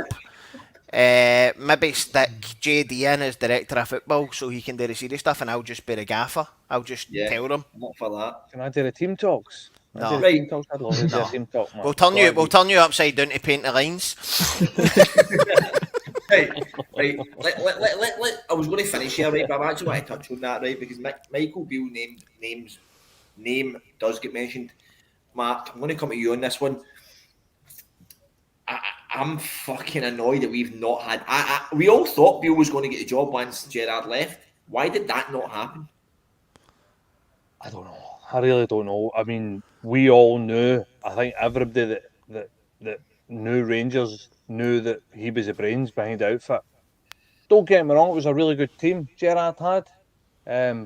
Speaker 2: Maybe stick JD in as director of football so he can do the serious stuff, and I'll just be the gaffer. I'll just tell them.
Speaker 1: Not for that.
Speaker 3: Can I do the team talks?
Speaker 2: No.
Speaker 3: Right. I'd love to do a team talk, man.
Speaker 2: We'll turn you upside down to paint the lines.
Speaker 1: Right. I was going to finish here, right, but I actually want to touch on that, right, because Michael Beale name does get mentioned. Mark, I'm going to come to you on this one. I'm fucking annoyed that we've not had. We all thought Beale was going to get the job once Gerrard left. Why did that not happen?
Speaker 3: I don't know. I really don't know. I mean, we all knew. I think everybody that knew Rangers knew that he was the brains behind the outfit. Don't get me wrong, it was a really good team Gerrard had,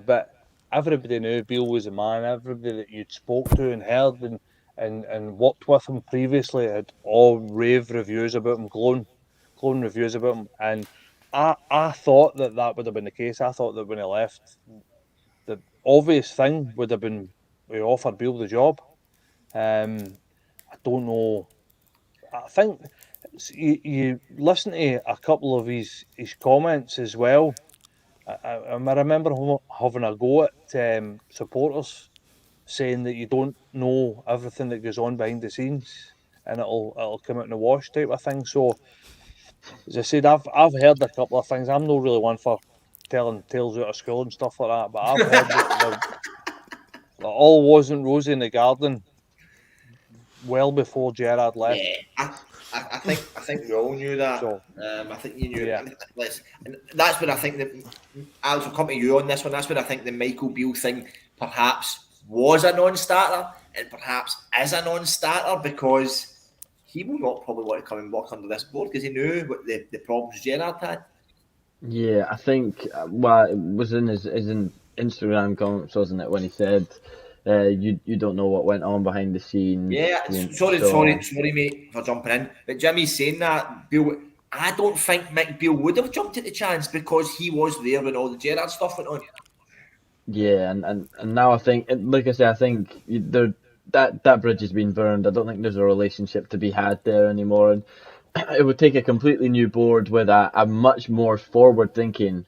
Speaker 3: but everybody knew Beale was the man. Everybody that you'd spoke to and heard and worked with him previously had all rave reviews about him, glowing reviews about him. And I thought that would have been the case. I thought that when he left, the obvious thing would have been we offered Beale the job. I don't know. I think you listen to a couple of his comments as well. I remember having a go at supporters saying that you don't know everything that goes on behind the scenes and it'll come out in the wash type of thing. So as I said, I've heard a couple of things. I'm not really one for telling tales out of school and stuff like that, but I've heard that all wasn't rosy in the garden well before Gerrard left.
Speaker 1: Yeah, I think we all knew that.
Speaker 3: So,
Speaker 1: I think you knew.
Speaker 3: yeah.
Speaker 1: And that's where I think that Alex will come to you on this one. That's where I think the Michael Beale thing perhaps was a non-starter and perhaps is a non-starter because he will not probably want to come and work under this board because he knew what the problems Gerrard had.
Speaker 4: Yeah, I think well, it was in his Instagram comments, wasn't it, when he said, "You don't know what went on behind the scenes."
Speaker 1: Yeah, sorry, mate, for jumping in. But Jimmy's saying that Beale. I don't think Mick Beale would have jumped at the chance because he was there when all the Gerrard stuff went on.
Speaker 4: Yeah, and now I think, like I say, I think that bridge has been burned. I don't think there's a relationship to be had there anymore, and it would take a completely new board with a much more forward-thinking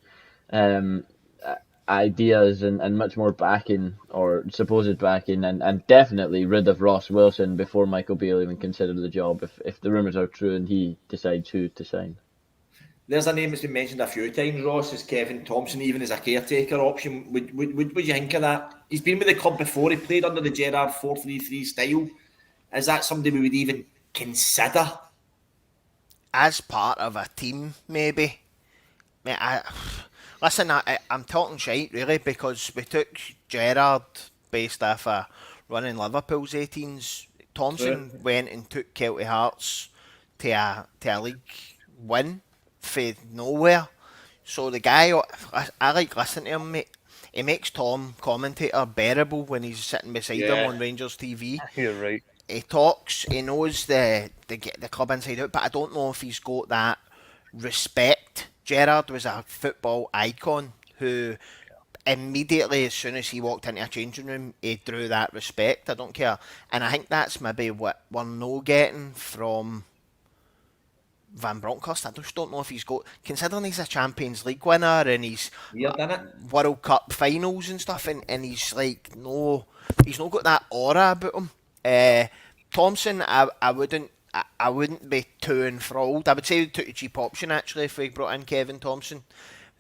Speaker 4: ideas and much more backing or supposed backing, and definitely rid of Ross Wilson before Michael Beale even considered the job if the rumours are true and he decides who to sign.
Speaker 1: There's a name that's been mentioned a few times, Ross, is Kevin Thompson, even as a caretaker option. Would you think of that? He's been with the club before. He played under the Gerrard 4-3-3 style. Is that somebody we would even consider?
Speaker 2: As part of a team, maybe. Mate, I'm talking shite, really, because we took Gerrard based off of running Liverpool's 18s. Thompson went and took Kelty Hearts to a league win for nowhere. So the guy, I like listening to him, mate. He makes Tom, commentator, bearable when he's sitting beside him on Rangers TV.
Speaker 3: You're right.
Speaker 2: He talks, he knows the club inside out, but I don't know if he's got that respect. Gerrard was a football icon who immediately, as soon as he walked into a changing room, he drew that respect. I don't care. And I think that's maybe what we're no getting from Van Bronckhorst. I just don't know if he's got, considering he's a Champions League winner and he's World Cup finals and stuff, and he's like, no, he's not got that aura about him. Thompson, I wouldn't be too enthralled. I would say we took a cheap option actually if we brought in Kevin Thompson.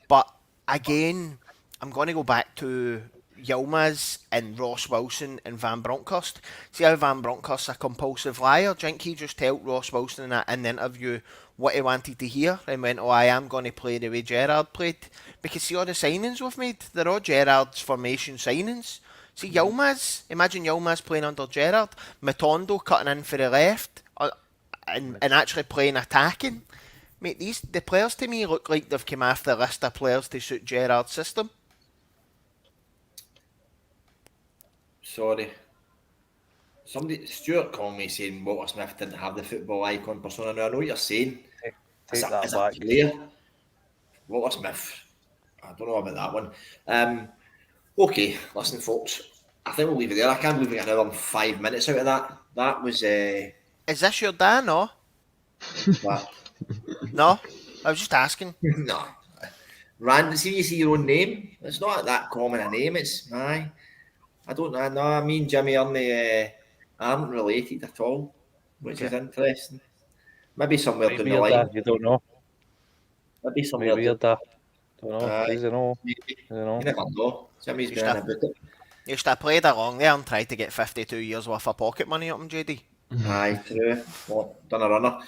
Speaker 2: But again, I'm going to go back to Yilmaz and Ross Wilson and Van Bronckhorst. See how Van Bronckhorst's a compulsive liar? Do you think he just told Ross Wilson in the interview what he wanted to hear and went, oh, I am going to play the way Gerrard played? Because see all the signings we've made, they're all Gerrard's formation signings. See Yilmaz, imagine Yilmaz playing under Gerrard, Matondo cutting in for the left and actually playing attacking. Mate, the players to me look like they've come off the list of players to suit Gerrard's system.
Speaker 1: Sorry. Stuart called me saying Walter Smith didn't have the football icon persona. Now I know what you're saying.
Speaker 3: Take that back.
Speaker 1: Player, Walter Smith. I don't know about that one. Okay, listen, folks. I think we'll leave it there. I can't believe we got another 5 minutes out of that. That was.
Speaker 2: Is this your Dan, or?
Speaker 1: What?
Speaker 2: No, I was just asking.
Speaker 1: No. Random. See, you see your own name. It's not that common a name. It's aye. I don't know. No, me and Jimmy aren't related at all, which is interesting. Maybe somewhere down the line.
Speaker 3: You don't know.
Speaker 1: Maybe somewhere.
Speaker 3: Weird that. Don't know. Does it know?
Speaker 1: You never know. Jimmy's been about it.
Speaker 2: You should have played along there and tried to get 52 years worth of pocket money up him, JD.
Speaker 1: Aye, true. Well, done a runner.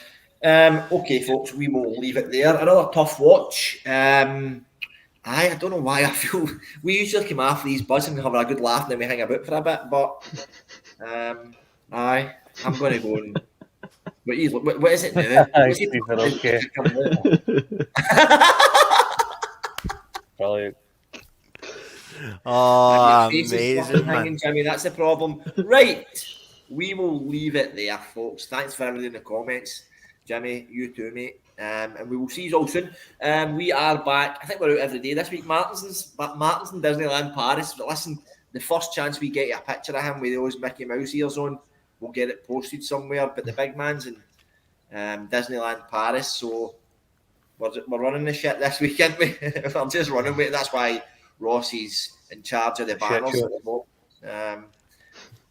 Speaker 1: Okay, folks, we will leave it there. Another tough watch. I don't know why I feel we usually come off these buzzing and having a good laugh and then we hang about for a bit, but I'm going to go and What is it now? What's he
Speaker 3: Stephen, okay. Brilliant.
Speaker 2: Oh,
Speaker 1: Your face is
Speaker 2: amazing,
Speaker 1: fucking
Speaker 2: man.
Speaker 1: hanging, Jimmy. That's the problem. Right. We will leave it there, folks. Thanks for everything in the comments. Jimmy, you too, mate. And we will see you all soon. We are back. I think we're out every day this week. Martin's in Disneyland Paris. But listen, the first chance we get a picture of him with those Mickey Mouse ears on, we'll get it posted somewhere. But the big man's in Disneyland Paris, so we're running the shit this week, aren't we? We're just running with it. That's why Rossi's in charge of the banners at the moment.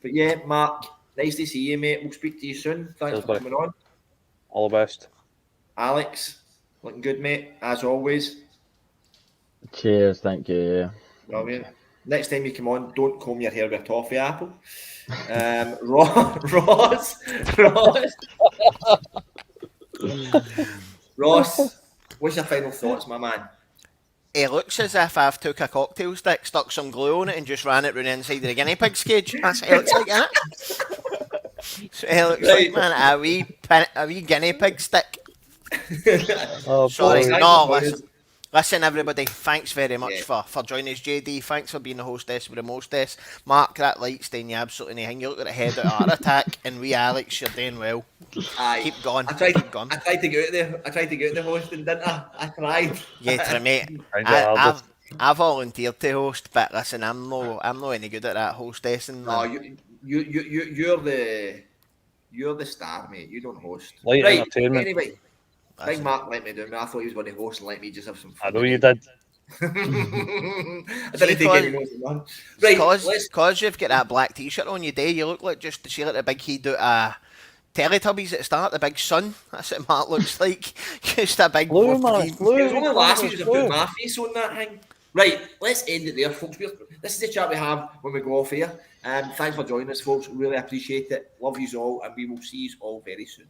Speaker 1: But yeah, Mark, nice to see you, mate. We'll speak to you soon. Thanks for coming on.
Speaker 3: All the best.
Speaker 1: Alex, looking good, mate, as always.
Speaker 4: Cheers, thank you. Yeah.
Speaker 1: Brilliant. Next time you come on, don't comb your hair with a toffee apple. Ross, what's your final thoughts, my man?
Speaker 2: It looks as if I've took a cocktail stick, stuck some glue on it, and just ran it round the inside of the guinea pig's cage. That's what it looks like, innit? So it looks like, man, a wee guinea pig stick.
Speaker 3: Oh,
Speaker 2: Sorry,
Speaker 3: boy.
Speaker 2: no, listen, everybody, thanks very much for joining us, JD. Thanks for being the hostess with the mostess. Mark, that light's doing you absolutely anything. You look like a head out of heart attack, and we, Alex, you're doing well.
Speaker 1: Aye.
Speaker 2: Keep going.
Speaker 1: I tried
Speaker 2: keep going.
Speaker 1: to get out the hosting, didn't I? I tried.
Speaker 2: Yeah, mate. I volunteered to host, but listen, I'm no any good at that hostessing.
Speaker 1: No, you're the star, mate. You don't host.
Speaker 3: Light entertainment.
Speaker 1: Anyway, Big Mark let me do it. I thought he was going to host and let me just have some fun.
Speaker 3: I know you did.
Speaker 1: I didn't take any notes on. Right,
Speaker 2: because you've got that black t-shirt on you, day you look like just like the big head out of Teletubbies at the start, the big sun. That's what Mark looks like. Just a big
Speaker 3: Blue, man. Blue.
Speaker 1: It was only last year I put my face on that thing. Right, let's end it there, folks. This is the chat we have when we go off here. Thanks for joining us, folks. Really appreciate it. Love you all, and we will see you all very soon.